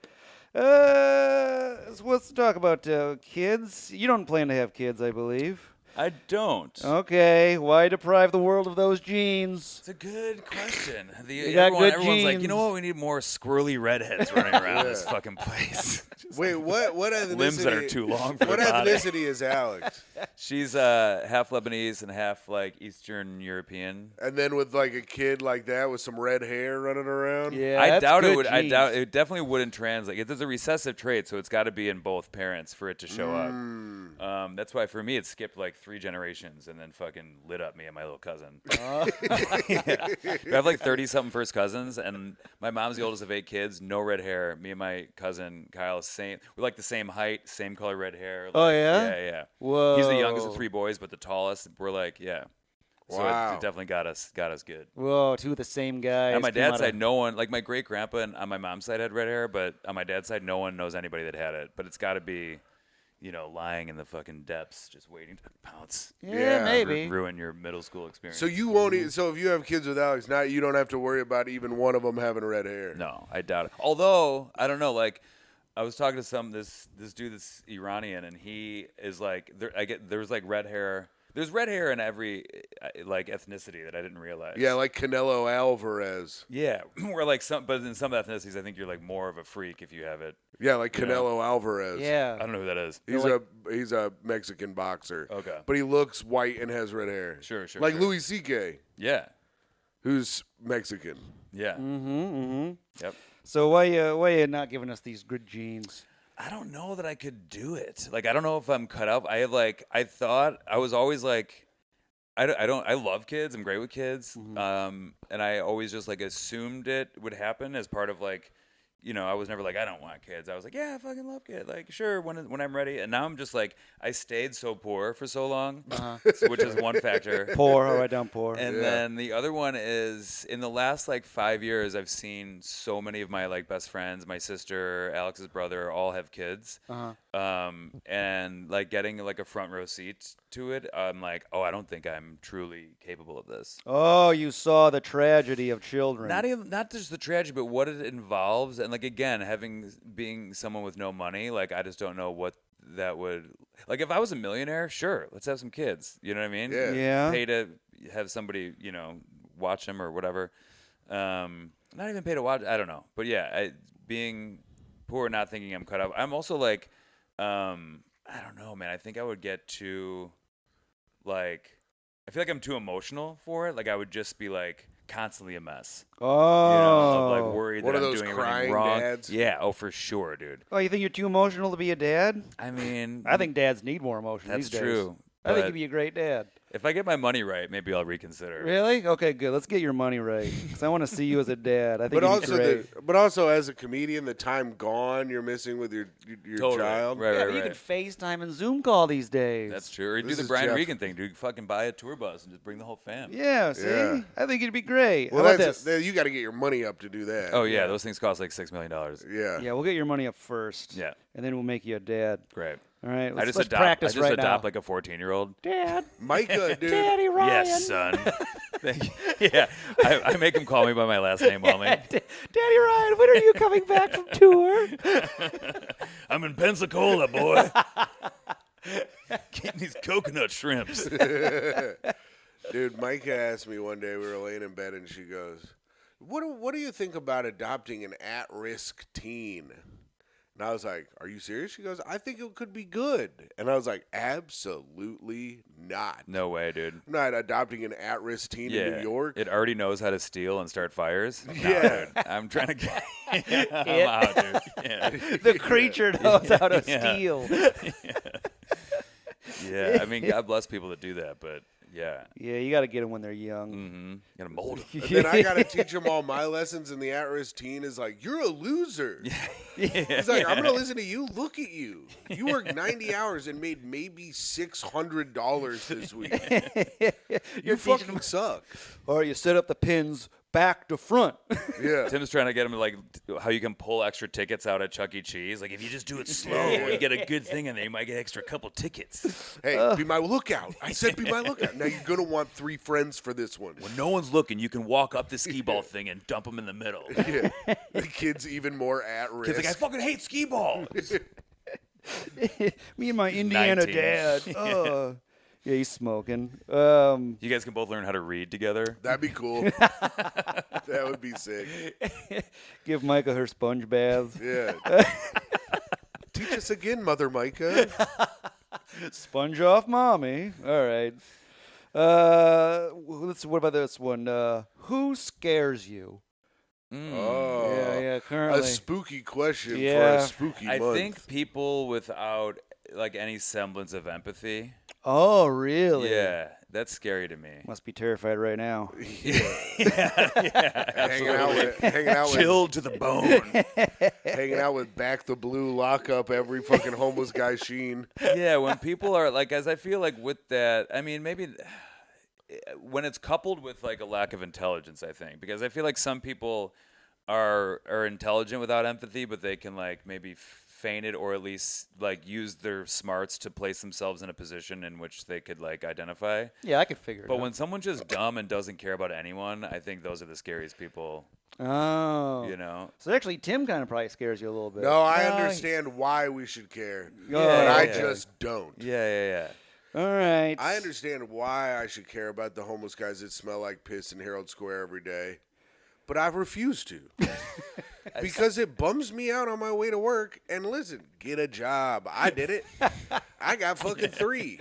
So let's talk about kids. You don't plan to have kids, I believe. I don't. Okay. Why deprive the world of those genes? It's a good question. got good Everyone's like, you genes. know what? We need more squirrely redheads running around this fucking place. Wait, what ethnicity? Limbs that are too long for What the body. ethnicity is Alex? She's half Lebanese and half like Eastern European. And then with like a kid like that with some red hair running around? Yeah, I that's doubt it good would. I genes. doubt it definitely wouldn't translate. It's a recessive trait, so it's got to be in both parents for it to show up. That's why for me it skipped like 3 generations and then fucking lit up me and my little cousin. Yeah. We have like 30-something first cousins, and my mom's the oldest of 8 kids. No red hair. Me and my cousin Kyle, same. We're like the same height, same color red hair. Like, Oh, yeah? Yeah. Whoa. He's the youngest of 3 boys, but the tallest. We're like, yeah. So Wow. it definitely got us good. Whoa, 2 of the same guys. On my came dad's out side, of- no one, like my great grandpa and on my mom's side had red hair, but on my dad's side, no one knows anybody that had it. But it's got to be, lying in the fucking depths, just waiting to pounce. Yeah, Yeah. maybe. Ruin your middle school experience. So you won't. So if you have kids with Alex, you don't have to worry about even one of them having red hair. No, I doubt it. Although, I don't know, like, I was talking to this dude that's Iranian, and he is like, there was like red hair. There's red hair in every like ethnicity that I didn't realize. Yeah, like Canelo Alvarez. Yeah, where like but in some ethnicities, I think you're like more of a freak if you have it. Yeah, like You know? Canelo Alvarez. Yeah. I don't know who that is. He's a Mexican boxer. Okay. But he looks white and has red hair. Sure. Like sure. Louis C.K., Yeah. who's Mexican. Yeah. Yep. So why you not giving us these good genes? I don't know that I could do it. Like, I don't know if I'm cut out. I thought I was always like, I love kids. I'm great with kids. And I always just like assumed it would happen as part of like, you know, I was never like, I don't want kids. I was like, yeah, I fucking love kids. Like, sure, when I'm ready. And now I'm just like, I stayed so poor for so long, which is one factor. Poor, I'll write down poor. And then the other one is in the last like 5 years, I've seen so many of my like best friends, my sister, Alex's brother, all have kids. And like getting like a front row seat to it, I'm like, oh, I don't think I'm truly capable of this. Oh, you saw the tragedy of children. Not just the tragedy, but what it involves, and like again, being someone with no money, like I just don't know what that would like. If I was a millionaire, sure, let's have some kids. You know what I mean? Yeah. Pay to have somebody, you know, watch them or whatever. Not even pay to watch. I don't know, but yeah, being poor, not thinking I'm cut out. I'm also like, I don't know, man. I think I would get too, like, I feel like I'm too emotional for it. Like I would just be like constantly a mess. Oh. You know, like worried One that of I'm those doing crying everything wrong. dads? Yeah, oh for sure, dude. Oh, you think you're too emotional to be a dad? I mean, I think dads need more emotion that's these days. true. I think but you'd be a great dad. if I get my money right, maybe I'll reconsider. Really? Okay, good. Let's get your money right. Because I want to see you as a dad. I think you'd be great. But also as a comedian, the time gone you're missing with your Totally. child. Right, Yeah, right, but you right. can FaceTime and Zoom call these days. That's true. Or do This the is Brian Jeff. Regan thing, dude. Fucking buy a tour bus and just bring the whole fam. Yeah, see? Yeah. I think it'd be great. Well, How about this? you got to get your money up to do that. Oh yeah, those things cost like $6 million. Yeah. Yeah, we'll get your money up first. Yeah. And then we'll make you a dad. Great. All right, I just let's adopt. practice I just right adopt now. like a 14-year-old. Dad. Micah, dude. Daddy Ryan. Yes, son. Thank you. Yeah, I make him call me by my last name, Mommy. Daddy Ryan, when are you coming back from tour? I'm in Pensacola, boy. Getting these coconut shrimps. Dude, Micah asked me one day, we were laying in bed, and she goes, What do you think about adopting an at-risk teen? And I was like, are you serious? She goes, I think it could be good. And I was like, absolutely not. No way, dude. I'm not adopting an at-risk teen Yeah, in New York. it already knows how to steal and start fires. No, Yeah. dude. I'm trying to get. I'm out, dude. Yeah. The creature knows how to Yeah. steal. Yeah, I mean, God bless people that do that, but yeah. Yeah, you got to get them when they're young. Mm-hmm. Gotta mold them. And then I got to teach them all my lessons, and the at-risk teen is like, you're a loser. He's like, I'm going to listen to you. Look at you. You worked 90 hours and made maybe $600 this week. You fucking suck. Or you set up the pins back to front. Yeah. Tim's trying to get him to, like, how you can pull extra tickets out at Chuck E. Cheese. Like, if you just do it slow, you get a good thing in there, you might get extra couple tickets. Hey, be my lookout. I said be my lookout. Now you're going to want 3 friends for this one. When no one's looking, you can walk up the skee ball thing and dump them in the middle. Yeah. The kid's even more at risk. Kid's like, I fucking hate skee balls. Me and my Indiana 19. dad. Yeah, he's smoking. You guys can both learn how to read together. That'd be cool. That would be sick. Give Micah her sponge baths. Yeah. Teach us again, Mother Micah. Sponge off, mommy. All right. What about this one? Who scares you? Oh. Yeah, currently. A spooky question for Yeah. a spooky I month. think people without like any semblance of empathy. Oh, really? Yeah, that's scary to me. Must be terrified right now. hanging out with Chilled to the bone. hanging out with Back the Blue, lock up every fucking homeless guy Sheen. Yeah, when people are like, as I feel like with that, I mean, maybe when it's coupled with like a lack of intelligence, I think, because I feel like some people are intelligent without empathy, but they can like maybe feign it or at least like use their smarts to place themselves in a position in which they could like identify. Yeah, I could figure it But out. when someone's just dumb and doesn't care about anyone, I think those are the scariest people, Oh. you know? So actually, Tim kind of probably scares you a little bit. No, I understand why we should care, Oh, but I yeah. just don't. Yeah. All right. I understand why I should care about the homeless guys that smell like piss in Herald Square every day, but I refuse to. Because it bums me out on my way to work. And listen, get a job. I did it. I got fucking 3.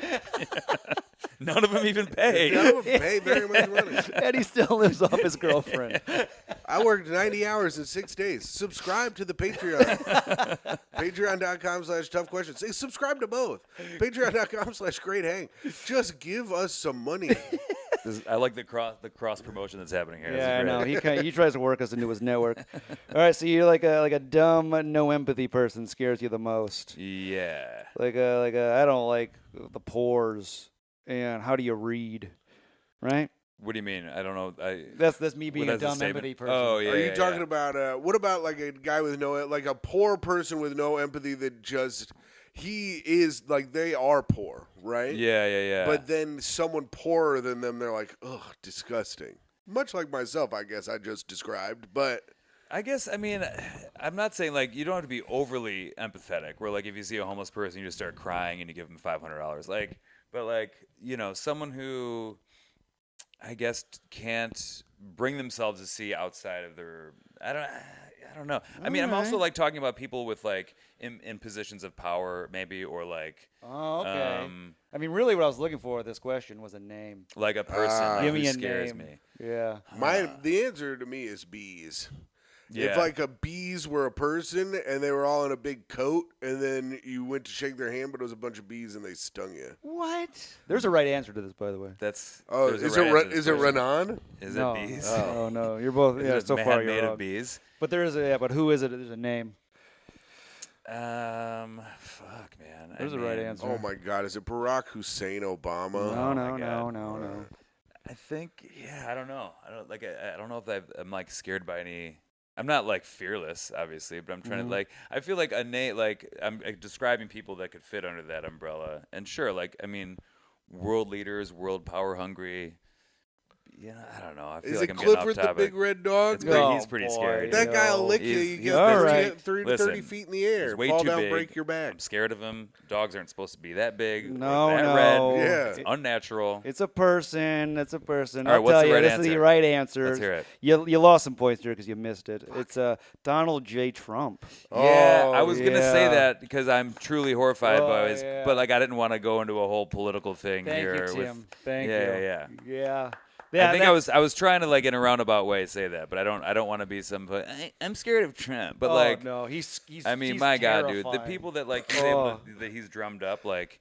None of them even pay. None of them pay very much money. And he still lives off his girlfriend. I worked 90 hours in 6 days. Subscribe to the Patreon. Patreon.com/toughquestions. Say subscribe to both. Patreon.com/greathang. Just give us some money. I like the cross promotion that's happening here. Yeah, I This is know. He tries to work us into his network. All right, so you're like a dumb, no empathy person scares you the most. great. Yeah. Like a I don't like the pores and how do you read, right? What do you mean? I don't know. That's me being a that's the dumb statement? empathy person. Oh yeah. Are you yeah, talking yeah. about what about like a guy with like a poor person with no empathy that just he is like they are poor, right? Yeah. But then someone poorer than them, they're like, ugh, disgusting. Much like myself, I guess I just described, but I guess, I mean, I'm not saying, like, you don't have to be overly empathetic, where, like, if you see a homeless person, you just start crying and you give them $500. Like, but, like, you know, someone who, I guess, can't bring themselves to see outside of their, I don't know. I mean, I'm also, like, talking about people with, like, in positions of power, maybe, or, like, Oh, okay. I mean, really, what I was looking for with this question was a name. like a person like, Give who me a scares name. me. Yeah. the answer to me is bees. Yeah. If like a bees were a person and they were all in a big coat and then you went to shake their hand, but it was a bunch of bees and they stung you. What? There's a right answer to this, by the way. That's Oh, there's a is right answer it to this is it question. Renan? Is No. it bees? Oh no, you're both. Is Yeah, it so a far man you're made wrong. of bees? But there is but who is it? There's a name. Fuck, man. There's a right answer. Oh my God, is it Barack Hussein Obama? No, my no. God. I think, yeah, I don't know. I don't know if I'm like scared by any. I'm not like fearless, obviously, but I'm trying to like. I feel like I'm describing people that could fit under that umbrella. And sure, like I mean, world leaders, world power hungry. Yeah, I don't know. I feel Is like it I'm getting off Clifford the topic. big red dog? It's Oh, he's pretty boy. scary. That dude. guy will lick you. He's- You he's get all 30, right. 30 to Listen, 30 feet in the air. he's way Fall too down, big. break your back. I'm scared of him. Dogs aren't supposed to be that big. No, or that no. red. Yeah. It's unnatural. It's a person. It's a person. All right, I'll what's tell the you, right this is the answer? right answer. Let's hear it. You lost some points there because you missed it. It's Donald J. Trump. Yeah, Oh, I was gonna say yeah. that because I'm truly horrified Oh, by his, yeah. but like I didn't want to go into a whole political thing Thank here. you, Tim. With, Thank yeah, you. yeah. Yeah. I think I was trying to like in a roundabout way say that, but I don't want to be some. I'm scared of Trump, but like no, he's. I mean, he's my God, dude, the terrifying. people that like that he's drummed up like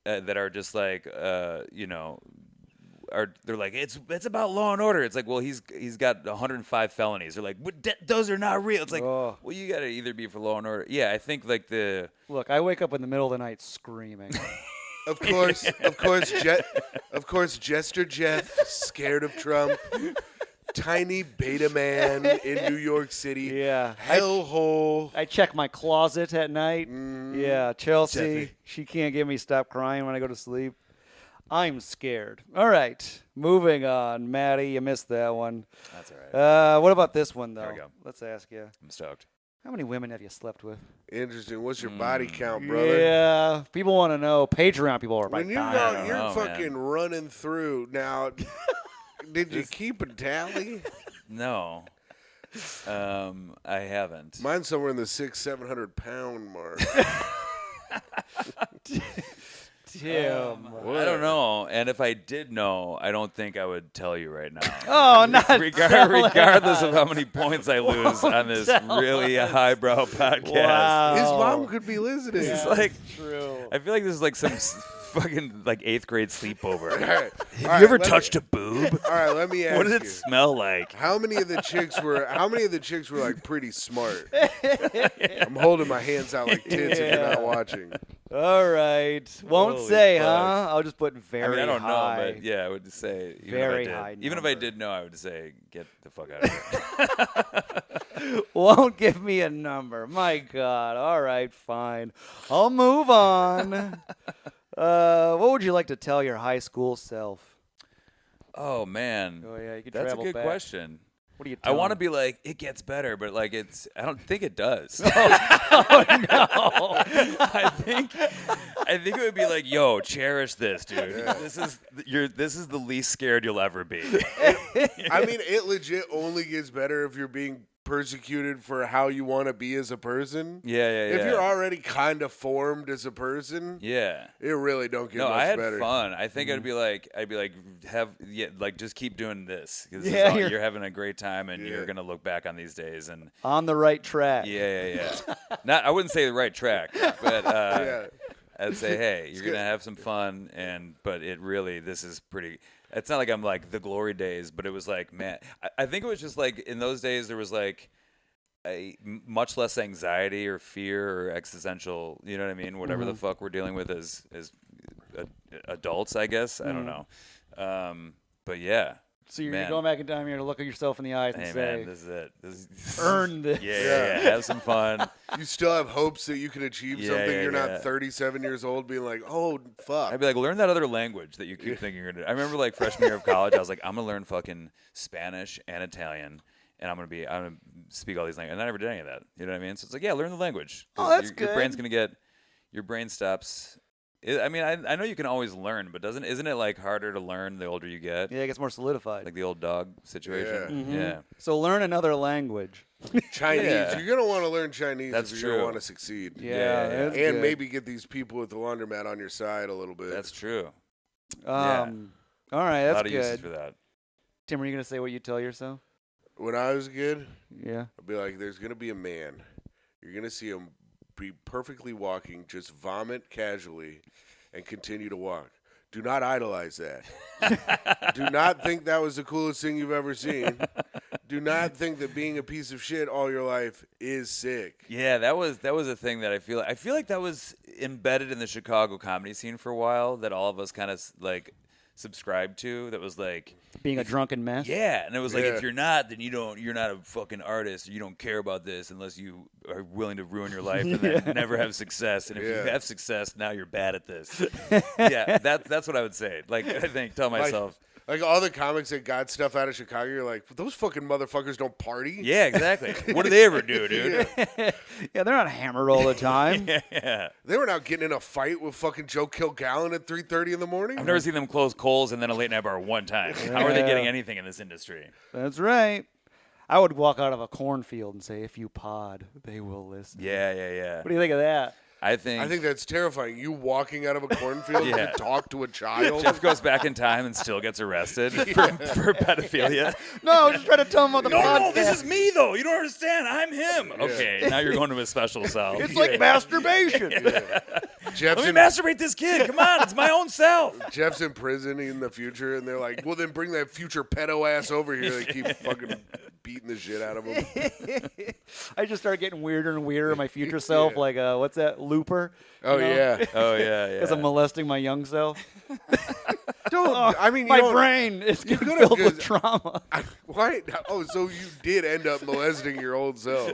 that are just like you know. They're like it's about law and order. It's like, well, he's got 105 felonies. They're like, those are not real. It's like, Oh. well, you got to either be for law and order. Yeah, I think like the Look, I wake up in the middle of the night screaming. Of course, Jester Jeff, scared of Trump. Tiny beta man in New York City. Yeah. Hellhole. I check my closet at night. Yeah, Chelsea. Jeffy. She can't get me stop crying when I go to sleep. I'm scared. All right, moving on. Matty, you missed that one. that's all right. What about this one, though? There we go. Let's ask you. I'm stoked. How many women have you slept with? Interesting. What's your body count, brother? Yeah, people want to know. Patreon people are When like, you I go, don't you're know, fucking man. running through. Now, did you keep a tally? No, I haven't. Mine's somewhere in the 700 pound mark. Tim. I don't know, and if I did know, I don't think I would tell you right now. Oh, not Regardless of how many points I lose on this really highbrow podcast. Wow. His mom could be listening. It's like true. I feel like this is like some fucking like 8th grade sleepover. All right. Have you ever touched a boob? All right, let me ask What did it you. smell like? How many of the chicks were like pretty smart? I'm holding my hands out like tits if you're not watching. All right. Won't Holy say, fuck. huh? I'll just put very I mean, I don't high. know, but yeah, I would say even Very if I did, high even if I number. did know, I would say get the fuck out of here. Won't give me a number. My God. All right, fine. I'll move on. What would you like to tell your high school self? Oh man, Oh yeah, you could that's a travel good back. question. What do you? I want to be like, it gets better, but like I don't think it does. Oh no! I think it would be like, yo, cherish this, dude. This is the least scared you'll ever be. I mean, it legit only gets better if you're being persecuted for how you want to be as a person. Yeah. If you're already kind of formed as a person, Yeah. it really don't get No, much I had better. fun. I think I'd be like, just keep doing this. 'Cause Yeah, you're having a great time, and you're Yeah. gonna look back on these days and On the right track. yeah. I wouldn't say the right track, but Yeah. I'd say, hey, you're gonna have some fun, but this is pretty. It's not like I'm like the glory days, but it was like, man, I think it was just like in those days there was like much less anxiety or fear or existential, you know what I mean? Whatever the fuck we're dealing with as adults, I guess. I don't know. But yeah. So you're man. going back in time here to look at yourself in the eyes and Hey say, man, this is it. earn this. Yeah. Have some fun. You still have hopes that you can achieve Yeah, something. yeah, You're yeah. not 37 years old being like, oh, fuck. I'd be like, learn that other language that you keep thinking you're gonna do. I remember like freshman year of college, I was like, I'm gonna learn fucking Spanish and Italian, and I'm gonna speak all these languages. And I never did any of that. You know what I mean? So it's like, yeah, learn the language. Oh, that's Your brain's good. gonna your brain stops. I mean, I know you can always learn, but isn't it like harder to learn the older you get? Yeah, it gets more solidified. Like the old dog situation. Yeah. So learn another language. Chinese. Yeah. You're going to want to learn Chinese That's if you're going to true. want to succeed. Yeah, that's And good. maybe get these people at the laundromat on your side a little bit. That's true. All right, A that's lot of uses good. for that. Tim, are you gonna say what you tell yourself? When I was a kid, Yeah. I'd be like, there's going to be a man. You're going to see him be perfectly walking, just vomit casually, and continue to walk. Do not idolize that. Do not think that was the coolest thing you've ever seen. Do not think that being a piece of shit all your life is sick. Yeah, that was a thing that I feel like that was embedded in the Chicago comedy scene for a while, that all of us kind of like subscribed to. That was like Being a drunken mess. yeah, and it was like, Yeah. if you're not, then you're not a fucking artist. You don't care about this unless you are willing to ruin your life and then never have success. And if Yeah. you have success, now you're bad at this. Yeah, that's what I would say. Like, I think, tell myself. Like all the comics that got stuff out of Chicago, you're like, those fucking motherfuckers don't party. Yeah, exactly. What do they ever do, dude? Yeah, they're not hammered all the time. Yeah. They were not getting in a fight with fucking Joe Kilgallen at 3:30 in the morning. I've never seen them close Kohl's and then a late night bar one time. How are they Yeah. getting anything in this industry? That's right. I would walk out of a cornfield and say, if you pod, they will listen. Yeah. What do you think of that? I think that's terrifying. You walking out of a cornfield Yeah. to talk to a child. Jeff goes back in time and still gets arrested for pedophilia. No, just try to tell them about the podcast. No, this is me though. You don't understand. I'm him. Okay, now you're going to his special cell. It's like masturbation. Jeff's Let me in, masturbate this kid. Come on, it's my own self. Jeff's in prison in the future, and they're like, well, then bring that future pedo ass over here. They keep fucking beating the shit out of him. I just start getting weirder and weirder. My future self, Yeah. like, what's that, Looper? Oh, yeah. Oh yeah. Because I'm molesting my young self. Don't, I mean, you My don't- brain is you getting could've filled with just- trauma. Why? Oh, so you did end up molesting your old self.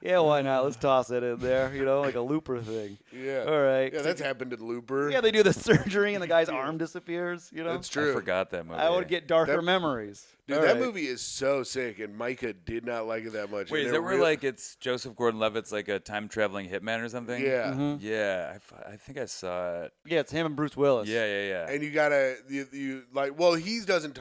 Yeah, why not? Let's toss it in there, like a Looper thing. Yeah. All right. Yeah, that's happened to Looper. Yeah, they do the surgery and the guy's arm disappears, That's I true. forgot that movie. I would get darker That- memories. Dude, All that right. movie is so sick, and Micah did not like it that much. Wait, And is it that where real- like it's Joseph Gordon-Levitt's like a time traveling hitman or something? Yeah. Yeah, I think I saw it. Yeah, it's him and Bruce Willis. Yeah. And you gotta, you like, well, he doesn't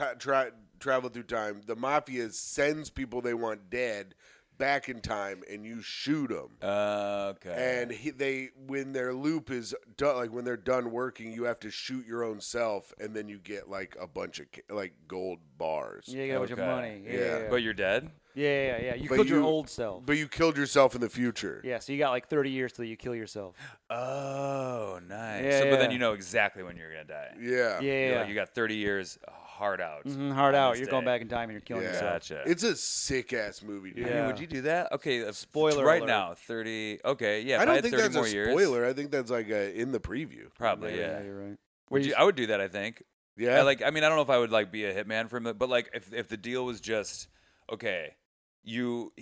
travel through time. The mafia sends people they want dead back in time, and you shoot them. Okay. And when their loop is done, like when they're done working, you have to shoot your own self, and then you get like a bunch of like gold bars. Yeah, you get a bunch of Okay. money. Yeah. Yeah. But you're dead? Yeah. You But killed your you- old self. But you killed yourself in the future. Yeah, so you got like 30 years till you kill yourself. Oh, nice. Yeah, But then yeah. you know exactly when you're gonna die. Yeah. Yeah. You got 30 years hard out. Hard on out. this You're going day. back in time and you're killing Yeah. yourself. Gotcha. It's a sick ass movie, dude. I mean, Yeah. would you do that? Okay, Spoiler right alert. now, 30. Okay, yeah. I if don't had think 30 that's more a years, spoiler. I think that's like in the preview. probably, yeah. You're right. I would do that. I think. Yeah. I mean, I don't know if I would like be a hitman for him, but like if the deal was just okay, you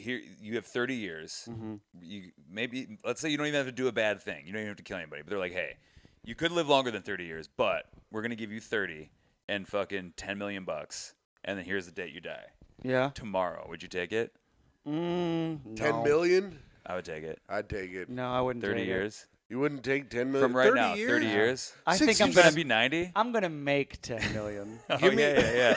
have 30 years. Mm-hmm. You maybe let's say you don't even have to do a bad thing. You don't even have to kill anybody. But they're like, hey, you could live longer than 30 years, but we're gonna give you 30 and fucking $10 million, and then here's the date you die. Yeah. tomorrow, would you take it? 10 No. million? I would take it. I'd take it. No, I wouldn't 30 take it. years? You wouldn't take 10 million From right 30 now, years? 30 years? I think I'm It's going gonna to be 90? I'm gonna make 10 million. Oh, Give me- yeah.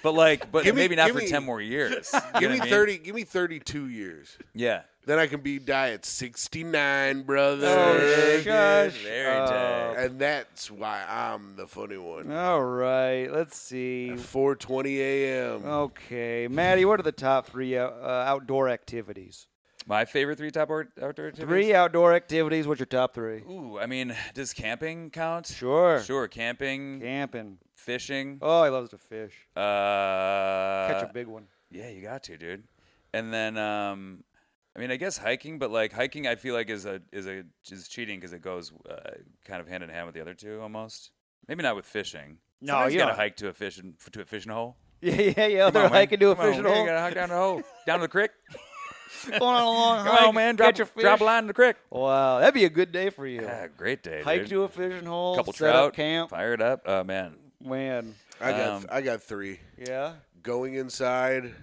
But Give me- maybe not give for me- 10 more years. You Give know me what I mean? 30. Give me 32 years. Yeah. Then I can die at 69, brother. Oh, Very shush. good, very tight. And that's why I'm the funny one. All right, let's see. 4:20 a.m. Okay, Maddie, what are the top 3 outdoor activities? My favorite 3 top outdoor activities? 3 outdoor activities. What's your top 3? Ooh, I mean, does camping count? Sure. Sure, camping, Camping. fishing. Oh, he loves to fish. Catch Catch a big one. Yeah, you got to, dude. And then, I mean, I guess hiking, but like hiking, I feel like is cheating because it goes kind of hand in hand with the other 2 almost. Maybe not with fishing. No, Sometimes you you gotta don't. hike to a fishing hole. Yeah. Come They're on, man. hiking to a Come on, fishing You hole. gotta hike down the hole, down to the creek. Going on a long Come hike. on, man. Catch a fish. Drop a line in the creek. Wow, that'd be a good day for you. Yeah, great day. Hike dude. to a fishing hole. Couple set trout. up camp. Fire it up. Oh man. Man. I got 3. Yeah. Going inside,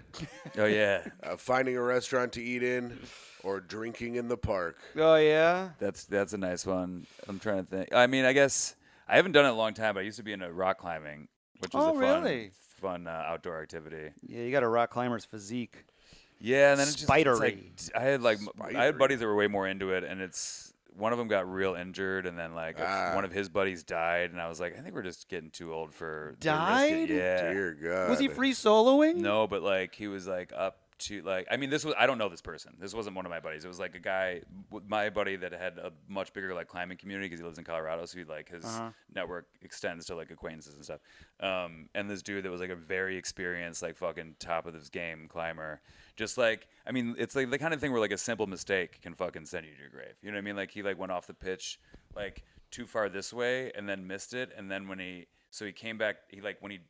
Oh yeah. finding a restaurant to eat in, or drinking in the park. Oh yeah. That's a nice one. I'm trying to think. I mean, I guess I haven't done it in a long time, but I used to be into rock climbing, which was Oh, really? fun outdoor activity. Yeah, you got a rock climber's physique. Yeah, and then it's like, Spidery. I had Spidery. buddies that were way more into it, and one of them got real injured, and then one of his buddies died, and I was like, I think we're just getting too old for to risk Died? it. Yeah. Dear God. Was he free soloing? No, but like he was like up to like I mean I don't know this person. This wasn't one of my buddies. It was like a guy, my buddy that had a much bigger like climbing community because he lives in Colorado, so he like his network extends to like acquaintances and stuff. And this dude that was like a very experienced like fucking top of his game climber. Just like I mean, it's like the kind of thing where like a simple mistake can fucking send you to your grave. You know what I mean? Like he like went off the pitch like too far this way and then missed it, and then when he came back, he like when he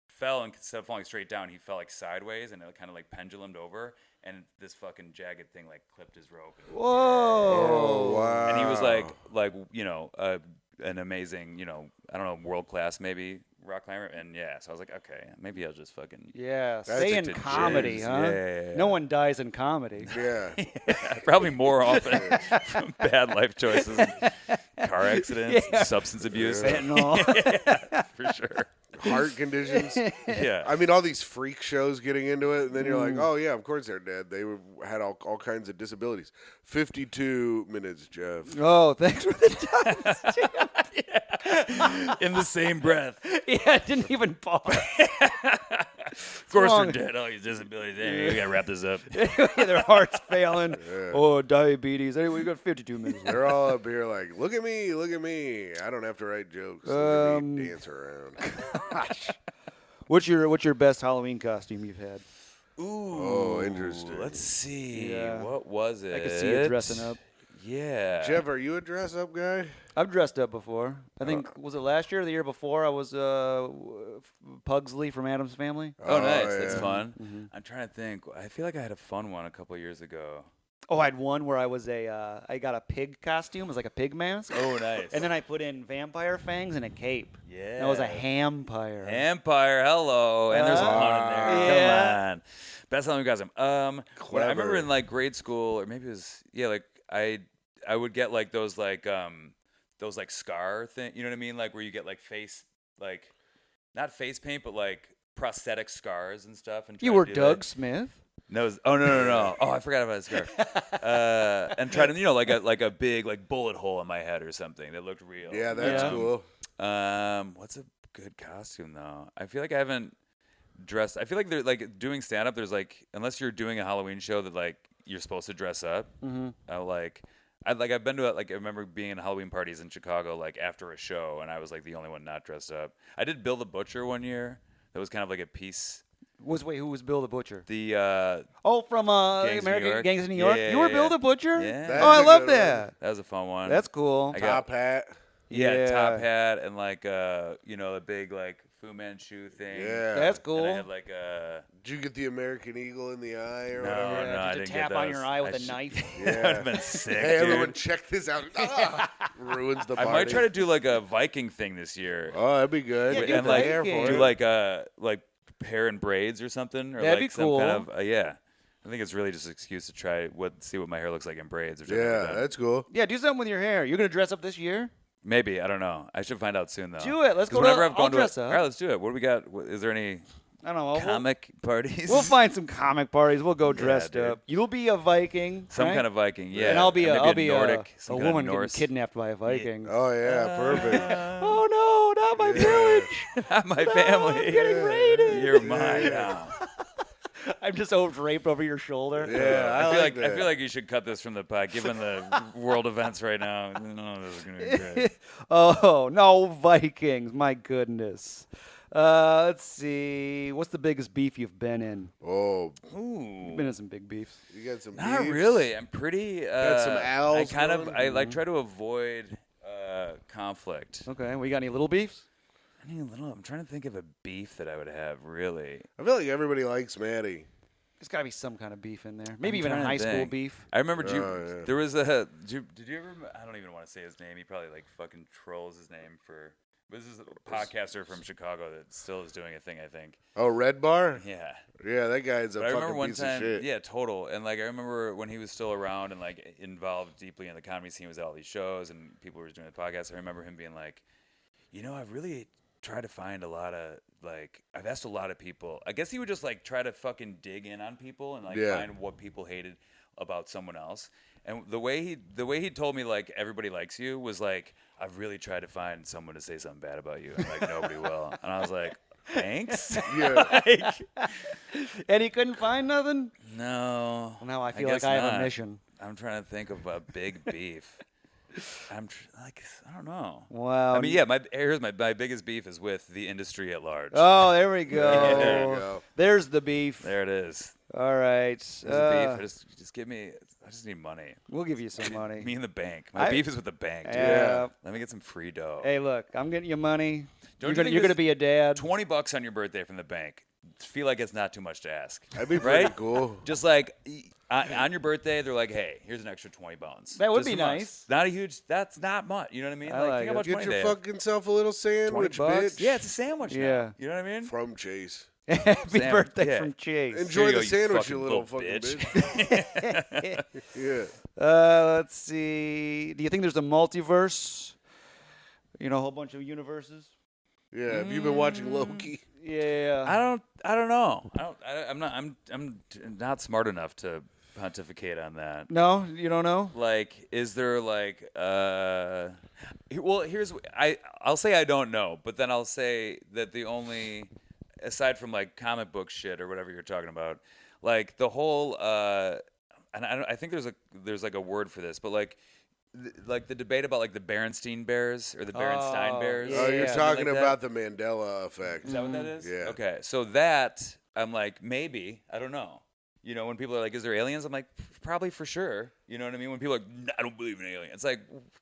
fell, and instead of falling straight down, he fell like sideways, and it kind of like pendulumed over, and this fucking jagged thing like clipped his rope. Whoa. Oh, wow. And he was like you know an amazing, you know, I don't know, world class maybe rock climber, and yeah, so I was like, okay, maybe I'll just fucking Yeah, That's stay in to comedy, jizz. huh? Yeah. No one dies in comedy. Yeah. probably more often from bad life choices, and car accidents, and substance abuse, Fentanyl. yeah, for sure. Heart conditions. Yeah. I mean, all these freak shows getting into it, and then you're like, oh, yeah, of course they're dead. They had all kinds of disabilities. 52 minutes, Jeff. Oh, thanks for the time. In the same breath. Yeah, I didn't even pause. Of course wrong? they're dead. Oh, these disabilities. Hey, we gotta wrap this up. Their heart's failing. Oh, diabetes. Anyway, we got 52 minutes. They're all up here like, look at me, look at me. I don't have to write jokes. Look at me dance around. What's your best Halloween costume you've had? Ooh. Oh, interesting. Let's see. Yeah. What was it? I can see you dressing up. Yeah. Jeff, are you a dress-up guy? I've dressed up before. I think was it last year or the year before? I was Pugsley from Addams Family. Oh, Oh, nice. That's yeah. fun. I'm trying to think. I feel like I had a fun one a couple years ago. Oh, I had one where I was I got a pig costume. It was like a pig mask. Oh, nice. And then I put in vampire fangs and a cape. Yeah. And I was a hampire. Empire, hello. And there's a lot in there. Yeah. Come on. Best Halloween costume. When I remember Clever. in like grade school, or maybe it was like I would get like those like scar thing. You know what I mean? Like where you get like face like not face paint, but like prosthetic scars and stuff. And You try were to do Doug that. Smith? No, no. Oh, I forgot about his scar. And try to like a big like bullet hole in my head or something that looked real. Yeah, that's Yeah. cool. What's a good costume though? I feel like I haven't dressed. I feel like they're like doing stand up. There's like unless you're doing a Halloween show that like you're supposed to dress up. Mm-hmm. I've been to I remember being in Halloween parties in Chicago like after a show, and I was like the only one not dressed up. I did Bill the Butcher one year. That was kind of like a piece. Who was Bill the Butcher? The Oh, from Gangs of New American York? Gangs of New Yeah, York. yeah, You were yeah, Bill yeah. the Butcher? Yeah. That's Oh, I a love good one. that. that was a fun one. That's cool. I got- Top hat. Yeah, top hat and like a big like Fu Manchu thing. Yeah. That's And cool. I had like a Did you get the American Eagle in the eye or No, whatever? no, I Did didn't you get tap on those. your eye with I a should- knife? that would have been sick, Hey, dude. everyone, check this out. Ruins the I party. might try to do like a Viking thing this year. Oh, that'd be good. Yeah, Wait, do and like Viking. do like hair and braids or something, or That'd like be some cool. kind of yeah. I think it's really just an excuse to see what my hair looks like in braids or something. Yeah, like that. that's cool. Yeah, do something with your hair. You're gonna dress up this year? Maybe, I don't know. I should find out soon though. Do it. Let's 'Cause go to- whenever I've I'll gone to dress a, up. all right, let's do it. What do we got? Is there any I don't know. comic parties? We'll find some comic parties. We'll go dressed dude. up. You'll be a Viking. some right? kind of Viking, yeah. And I'll be maybe a Nordic, a some kind of woman getting Norse. kidnapped by a Viking. Oh yeah, perfect. Oh no, not my village. Not my No, family. I'm getting raided. You're mine now. I'm just draped over your shoulder. Yeah, I that. feel like you should cut this from the pod, given the world events right now. No, this is gonna be great. Oh no, Vikings! My goodness. Let's see. What's the biggest beef you've been in? Oh, Ooh. Been in some big beefs. you got some. Not beefs? really. I'm pretty. Got some owls I kind of. going? I like try to avoid conflict. Okay, we got any little beefs? I mean, I'm trying to think of a beef that I would have. Really. I feel like everybody likes Matty. There's got to be some kind of beef in there. Maybe I'm even a trying to high school think. beef. I remember. yeah. There was a. Did you ever? I don't even want to say his name. He probably like fucking trolls his name for. This is a podcaster from Chicago that still is doing a thing. I think. Oh, Red Bar. Yeah. Yeah, that guy's a But I remember fucking one piece time, of shit. yeah, total. And like I remember when he was still around and like involved deeply in the comedy scene, was at all these shows and people were doing the podcast. I remember him being like, I've really tried to find a lot of like, I've asked a lot of people. I guess he would just like try to fucking dig in on people and like Yeah. find what people hated about someone else. And the way he told me like everybody likes you was like, I've really tried to find someone to say something bad about you and like nobody will. And I was like, thanks. Yeah. And he couldn't find nothing? No. Well, now I feel guess like I have a not. mission. I'm trying to think of a big beef. I don't know. Wow. I mean, yeah. Here's my biggest beef is with the industry at large. Oh, there we go. There you go. There's the beef. There it is. All right. There's a beef. Just give me. I just need money. We'll give you some money. Me and the bank. My beef is with the bank, dude. Yeah. Let me get some free dough. Hey, look, I'm getting you money. Don't You're you gonna think you're gonna this- be a dad. $20 on your birthday from the bank. Feel like it's not too much to ask. That'd be pretty Right? cool. Just like on your birthday, they're like, "Hey, here's an extra 20 bones." That would Just be from us. nice. Not a huge. That's not much. You know what I mean? I like think it. how much Get money your they have. fucking self a little sandwich, bitch. Yeah, it's a sandwich. now. Yeah. You know what I mean? From Chase. Happy Sam, birthday yeah. from Chase. Enjoy you the go, you sandwich, fucking you little little fucking bitch. bitch. Yeah. Let's see. Do you think there's a multiverse? You know, a whole bunch of universes. Yeah. Have you been watching Loki? Yeah. I don't know. I'm not smart enough to pontificate on that. No, you don't know. Like, is there like well, I'll say I don't know, but then I'll say that the only, aside from like comic book shit or whatever you're talking about, like the whole and I think there's like a word for this, but like the debate about like the Berenstein Bears or the Berenstein Oh, Bears. yeah. Oh, you're something talking like that. about the Mandela effect. Is that what that is? Yeah. Okay. So that I'm like, maybe, I don't know. You know, when people are like, is there aliens? I'm like, probably for sure. You know what I mean? When people are like, I don't believe in aliens. It's like,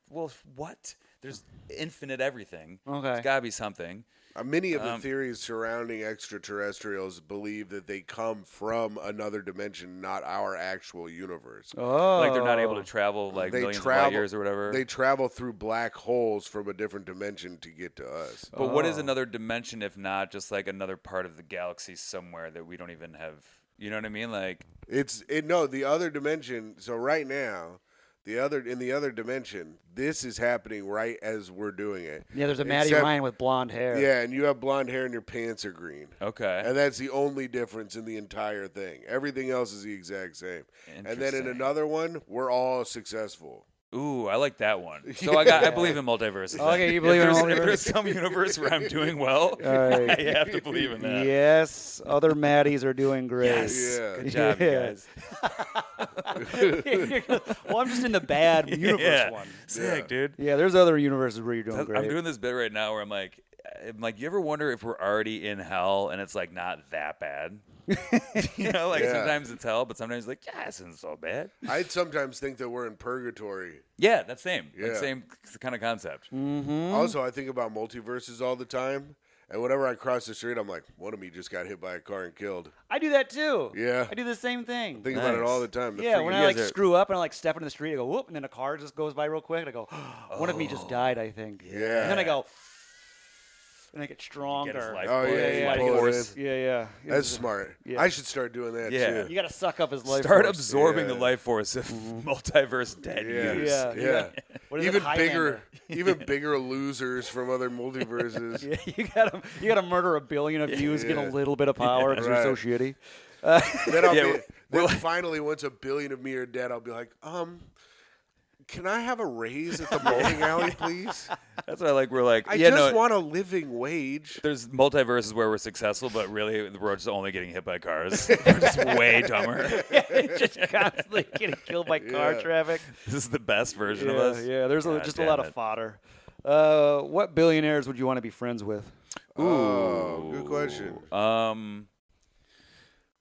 well, what? There's infinite everything. Okay. There's got to be something. Many of the theories surrounding extraterrestrials believe that they come from another dimension, not our actual universe. Oh. Like they're not able to travel like They millions travel- of light years or whatever. They travel through black holes from a different dimension to get to us. But what is Oh. another dimension if not just like another part of the galaxy somewhere that we don't even have? You know what I mean? Like, The other dimension. So right now, in the other dimension, this is happening right as we're doing it. Yeah, there's a Matty Except- Ryan with blonde hair. Yeah, and you have blonde hair and your pants are green. okay. And that's the only difference in the entire thing. Everything else is the exact same. And then in Interesting. another one, we're all successful. Ooh, I like that one. So I believe in multiverses. Okay, you believe in If multiverse? there's some universe where I'm doing well, right. I have to believe in that. Yes, other Matties are doing great. Yes. Yeah. Good job, you Yeah. guys. Well, I'm just in the bad universe Yeah. one. Sick, Yeah. dude. Yeah, there's other universes where you're doing great. I'm doing this bit right now where I'm like, you ever wonder if we're already in hell and it's like not that bad? You know, like Yeah. sometimes it's hell, but sometimes like, yeah, this isn't so bad. I sometimes think that we're in purgatory. Yeah, that's same. Like Yeah. same kind of concept. Also, I think about multiverses all the time. And whenever I cross the street, I'm like, one of me just got hit by a car and killed. I do that too. Yeah. I do the same thing. Think about it Nice. all the time. The Yeah, freaking- when you I like guys are- screw up and I like step into the street, I go whoop, and then a car just goes by real quick, and I go, one of me just died, I think. Yeah. And then I go, make it stronger. Get his life Oh, force. yeah, yeah, life pull it force. in. Yeah. That's smart. Yeah. I should start doing that Yeah. too. You got to suck up his life Start force. absorbing Yeah. the life force of multiverse dead Yeah. use. Yeah. Yeah. What is Even it, bigger, Highlander? even bigger losers from other multiverses. Yeah, you gotta murder 1 billion of you to get a little bit of power because you're so Right. shitty. Then I'll Yeah, be. Then finally, once 1 billion of me are dead, I'll be like, can I have a raise at the bowling alley, please? That's why, like, we're like, I yeah, just no. want a living wage. There's multiverses where we're successful, but really we're just only getting hit by cars. We're just way dumber. Just constantly getting killed by car Yeah. traffic. This is the best version of Yeah, us. yeah. There's God just a damn lot it. of fodder. What billionaires would you want to be friends with? Oh, good question.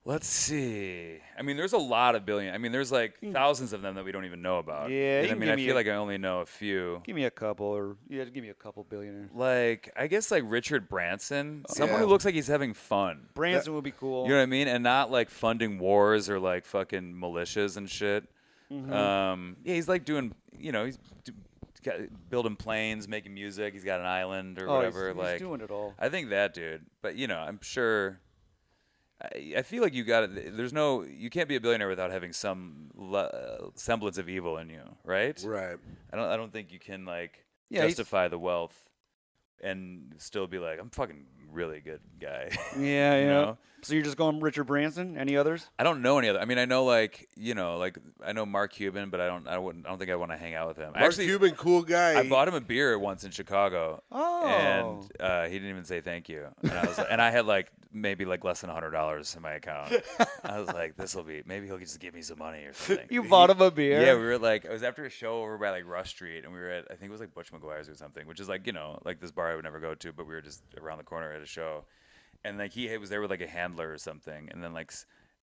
Let's see. I mean, there's a lot of billion. I mean, there's like thousands of them that we don't even know about. Yeah, And you I can mean, give I me feel a- like I only know a few. Give me a couple, or give me a couple billionaires. Like, I guess like Richard Branson, someone Yeah. who looks like he's having fun. Branson would be cool. You know what I mean? And not like funding wars or like fucking militias and shit. Yeah, he's like doing, he's building planes, making music. He's got an island or whatever. He's like, doing it all. I think that dude. But I'm sure. I feel like you can't be a billionaire without having some semblance of evil in you, right? Right. I don't think you can like Yeah, he's- justify the wealth and still be like, I'm fucking really good guy. Yeah, You know? So you're just going Richard Branson? Any others? I don't know any other. I mean, I know like I know Mark Cuban, but I don't think I want to hang out with him. Mark Actually, Cuban, cool guy. I bought him a beer once in Chicago, Oh. and he didn't even say thank you. And I was, and I had like maybe like less than $100 in my account. I was like, this will be, maybe he'll just give me some money or something. You bought him a beer? Yeah, we were like, it was after a show over by like Rush Street, and we were at, I think it was like Butch McGuire's or something, which is like like this bar I would never go to, but we were just around the corner at a show, and like he was there with like a handler or something, and then like.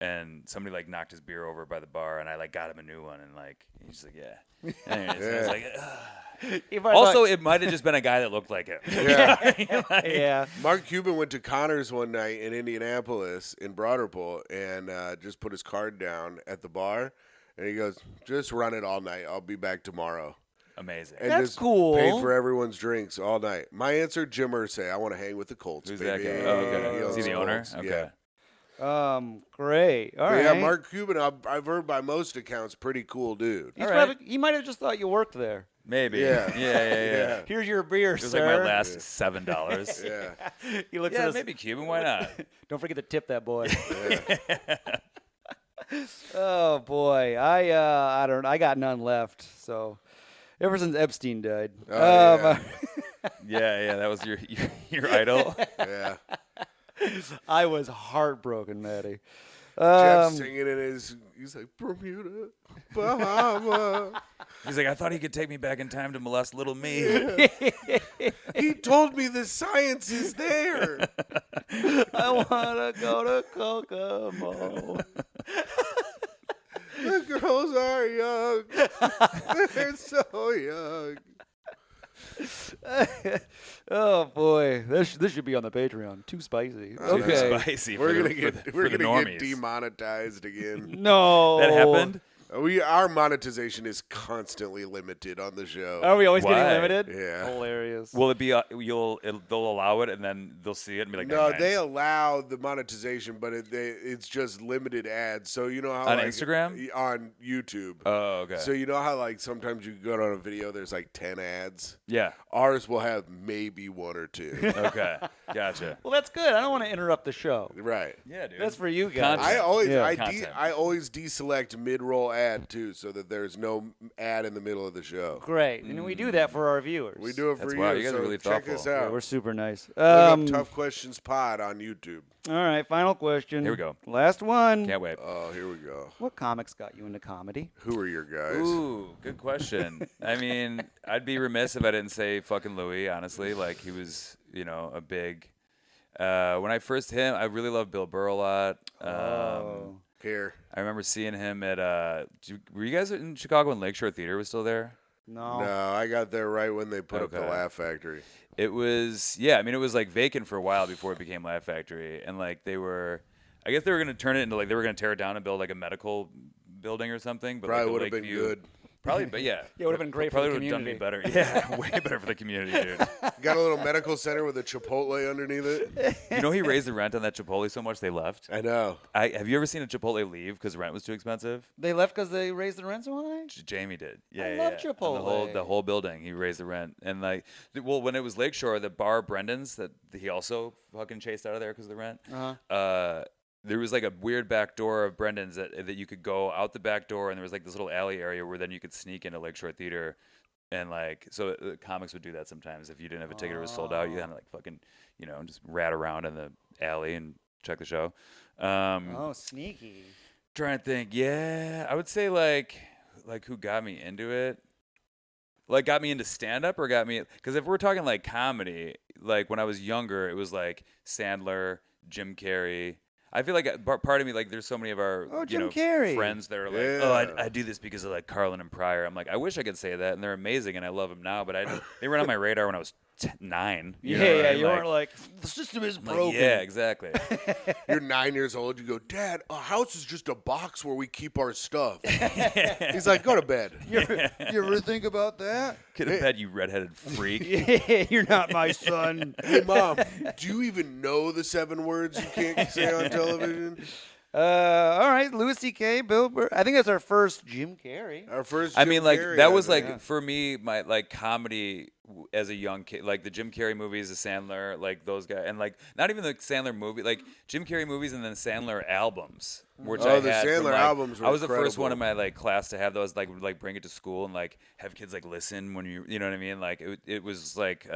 And somebody like knocked his beer over by the bar, and I like got him a new one, and like he's like, yeah. Anyways, I was like, ugh. Also, it might have just been a guy that looked like him. Yeah. yeah. Mark Cuban went to Connor's one night in Indianapolis in Broderpool and just put his card down at the bar, and he goes, "Just run it all night. I'll be back tomorrow." Amazing. And That's just cool. Paid for everyone's drinks all night. My answer, Jim Irsay. I want to hang with the Colts. Who's baby. that guy? Oh, okay. Is he owns the owner? Colts. Okay. Yeah. Great. All But right. yeah, Mark Cuban, I've heard by most accounts, pretty cool dude. He's All right. he might have just thought you worked there. Maybe. Yeah. Yeah. Here's your beer, It was sir. like my last $7. Yeah. He looks Yeah, at us. maybe Cuban. Why not? Don't forget to tip that boy. Yeah. Oh boy, I got none left. So ever since Epstein died, Oh, Yeah. That was your idol. Yeah. I was heartbroken, Matty. Jeff's singing in he's like, Bermuda, Bahama. He's like, I thought he could take me back in time to molest little me. He told me the science is there. I wanna go to Kokomo. The girls are young. They're so young. Oh boy, this should be on the Patreon. Too spicy. Okay. Too spicy. We're for gonna the, get for the, we're for the gonna get normies. demonetized again. No. That happened? Our monetization is constantly limited on the show. Are we always Why? getting limited? Yeah. Hilarious. Will it be? They'll allow it, and then they'll see it and be like, No, "Never they mind." allow the monetization, but it's just limited ads. So you know how On like, Instagram? on YouTube. Oh, okay. So you know how like sometimes you go on a video, there's like 10 ads. Yeah. Ours will have maybe 1 or 2. Okay. Gotcha. Well, that's good. I don't want to interrupt the show. Right. Yeah, dude. That's for you guys. Content. I always Content. deselect mid-roll ad too, so that there's no ad in the middle of the show. Great, and we do that for our viewers. We do it for That's you. wow, you guys so are really check thoughtful. us Yeah, out. we're super nice. Look up Tough Questions Pod on YouTube. All right, final question. Here we go. Last one. Can't wait. Oh, here we go. What comics got you into comedy? Who are your guys? Ooh, good question. I mean, I'd be remiss if I didn't say fucking Louis, honestly. Like, he was, a big... when I first hit him, I really loved Bill Burr a lot. Here. I remember seeing him at... were you guys in Chicago when Lakeshore Theater was still there? No. No, I got there right when they put up the Okay. Laugh Factory. It was... Yeah, I mean, it was, like, vacant for a while before it became Laugh Factory. And, like, they were... I guess they were going to turn it into, like... They were going to tear it down and build, like, a medical building or something. But Probably like, would have been good. Probably, but yeah. Yeah, it would've been great for the Probably would've done me better. community. Yeah, way better for the community, dude. Got a little medical center with a Chipotle underneath it. You know he raised the rent on that Chipotle so much they left? I know. Have you ever seen a Chipotle leave because rent was too expensive? They left because they raised the rent so high? Jamie did. Yeah, I yeah, love yeah. On Chipotle. The whole building, he raised the rent. And like, well, when it was Lakeshore, the bar Brendan's that he also fucking chased out of there because of the rent. There was like a weird back door of Brendan's that you could go out the back door, and there was like this little alley area where then you could sneak into Lakeshore Theater. And like, so comics would do that sometimes. If you didn't have a ticket or it was sold out, you had to like fucking, just rat around in the alley and check the show. Sneaky. Trying to think. Yeah, I would say like who got me into it? Like got me into stand up or got me, because if we're talking like comedy, like when I was younger, it was like Sandler, Jim Carrey. I feel like part of me, like, there's so many of our Jim Carrey. friends that are like, I do this because of like Carlin and Pryor. I'm like, I wish I could say that, and they're amazing, and I love them now, but they weren't on my radar when I was 9. You know what I mean? You weren't like, the system is broken. Like, yeah, exactly. You're 9 years old. You go, Dad, a house is just a box where we keep our stuff. He's like, go to bed. You ever think about that? Get in bed, you redheaded freak. You're not my son. Hey, Mom, do you even know the 7 words you can't say on television? All right, Louis C.K., Bill Burr. I think that's our first Jim Carrey. Our first. I mean, like Carrey, that was like for me, my like comedy as a young kid, like the Jim Carrey movies, the Sandler, like those guys, and like not even the Sandler movie, like Jim Carrey movies and then Sandler albums, which I the had Sandler from, like, albums were I was the first incredible. one in my like class to have those, like would like bring it to school and like have kids like listen when you know what I mean, like it was like.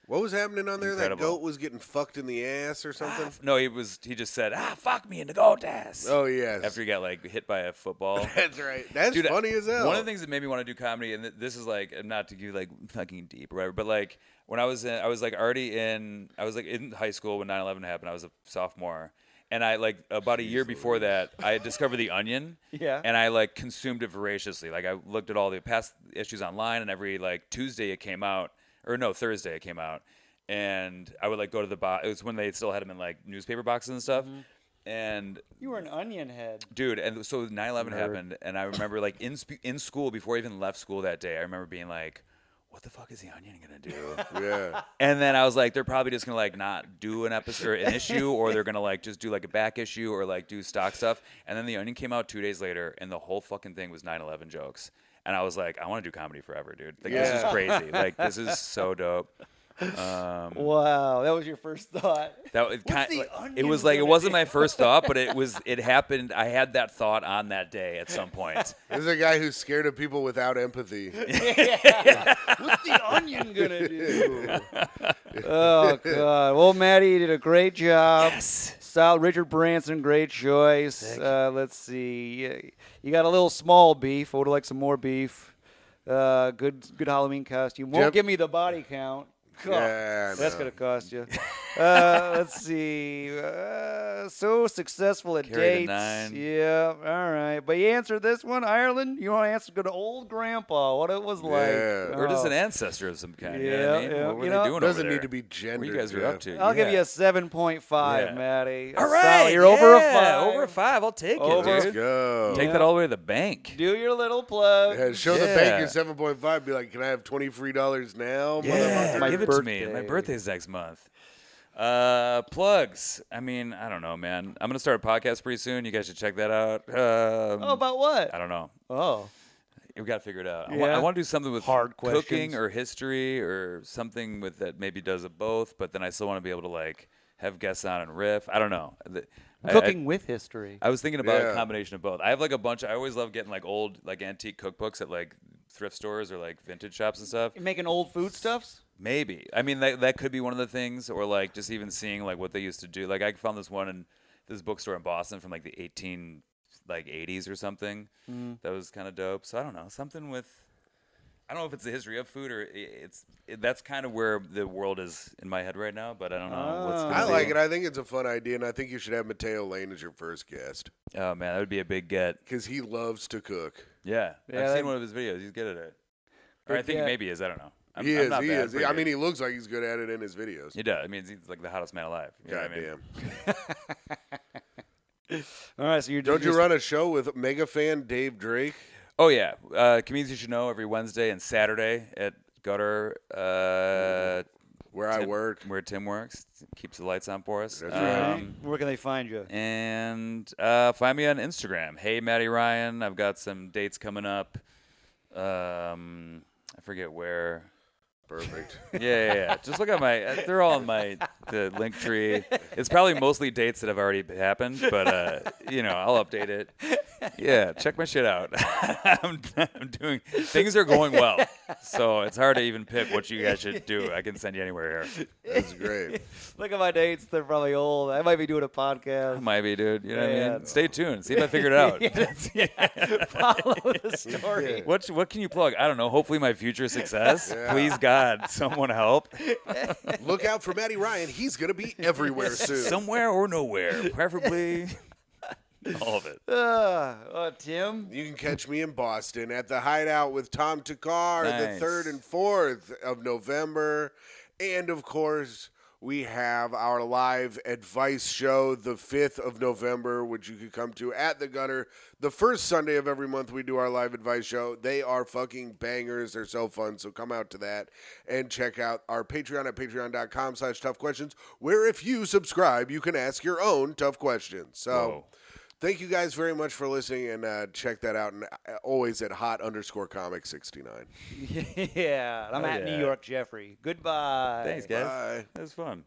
What was happening on there? Incredible. That goat was getting fucked in the ass or something? No, he just said, fuck me in the goat ass. Oh, yes. After he got like hit by a football. That's right. That's Dude, funny as hell. One of the things that made me want to do comedy, and this is like not to get like fucking deep or whatever, but like when I was in high school when 9/11 happened. I was a sophomore. And I like about a year before that, I had discovered The Onion. Yeah. And I like consumed it voraciously. Like I looked at all the past issues online, and every like Thursday it came out. And I would like go to the box. It was when they still had them in like newspaper boxes and stuff. Mm-hmm. And You were an Onion head. dude, and so 9/11 happened, and I remember like in school before I even left school that day, I remember being like, what the fuck is The Onion gonna do? Yeah. And then I was like, they're probably just gonna like not do an episode or an issue, or they're gonna like just do like a back issue or like do stock stuff. And then The Onion came out 2 days later, and the whole fucking thing was 9/11 jokes. And I was like, I want to do comedy forever, dude. Like this is crazy. Like this is so dope. Wow, that was your first thought. That was it was like it wasn't my first thought, but it happened. I had that thought on that day at some point. This is a guy who's scared of people without empathy. What's the Onion gonna do? Oh God! Well, Matty, you did a great job. Yes. Solid. Richard Branson, great choice. Let's see. You got a little small beef. I would like some more beef. Good Halloween costume. Won't give me the body count. Yeah, That's no. going to cost you. Let's see. So successful at Carry the dates. 9. Yeah, all right. But you answered this one, Ireland. You want to answer to old grandpa, what it was like. Yeah. Or just an ancestor of some kind. You know what I mean? Yeah, What were you they know, doing Doesn't over need there? to be gendered. What you guys were up to? I'll give you a 7.5, Yeah. Matty. All right. Solid. You're over a 5. Over a 5. I'll take Over. it. Let's Dude. go. Take that all the way to the bank. Do your little plug. Yeah, show the Yeah. bank your 7.5. Be like, can I have $20 free now? Yeah, My give it to me. birthday. My birthday's next month. Plugs. I mean, I don't know, man. I'm gonna start a podcast pretty soon. You guys should check that out. Oh, about what? I don't know. Oh. We got to figure it out. Yeah. I want to do something with Hard cooking questions. or history or something with that maybe does it both. But then I still want to be able to like have guests on and riff. I don't know. Cooking with history. I was thinking about Yeah. a combination of both. I have like a bunch. I always love getting like old like antique cookbooks at like thrift stores or like vintage shops and stuff. You making old foodstuffs? Maybe. I mean, that could be one of the things, or like just even seeing like what they used to do. Like I found this one in this bookstore in Boston from like the 80s or something. That was kind of dope. So I don't know, something with. I don't know if it's the history of food or that's kind of where the world is in my head right now. But I don't know what's. I like it. I think it's a fun idea, and I think you should have Mateo Lane as your first guest Oh man, that would be a big get. because he loves to cook. Yeah, Yeah, I've that- seen one of his videos. He's good at it. Or I Big think get. maybe he is. I don't know. I'm He not bad, is. pretty I good. mean, he looks like he's good at it in his videos. He does. I mean, he's like the hottest man alive. You know what I mean? Goddamn. All right, so you're Don't you just- run a show with mega fan Dave Drake? Oh yeah, comedians you should know every Wednesday and Saturday at Gutter. Where I work. Where Tim works, keeps the lights on for us. That's right. Where can they find you? And find me on Instagram. Hey, Matty Ryan. I've got some dates coming up. I forget where. Perfect. Yeah. Just look at they're all in the link tree. It's probably mostly dates that have already happened, but I'll update it. Yeah, check my shit out. I'm things are going well, so it's hard to even pick what you guys should do. I can send you anywhere here. That's great. Look at my dates. They're probably old. I might be doing a podcast. Might be, dude. You know what I Yeah. mean? Stay tuned. See if I figure it out. Follow the story. What can you plug? I don't know. Hopefully my future success. Yeah. Please God, someone help. Look out for Matty Ryan. He's going to be everywhere soon. Somewhere or nowhere, preferably all of it. Tim? You can catch me in Boston at the Hideout with Tom Takar Nice. the 3rd and 4th of November. And, of course, we have our live advice show the 5th of November, which you can come to at the Gutter. The first Sunday of every month we do our live advice show. They are fucking bangers. They're so fun. So come out to that and check out our Patreon at patreon.com/toughquestions, where if you subscribe, you can ask your own tough questions. So Whoa. thank you guys very much for listening, and check that out. And always at hot_comic69. Yeah. I'm Oh, at yeah. New York Jeffrey. Goodbye. Thanks, guys. Bye. That was fun.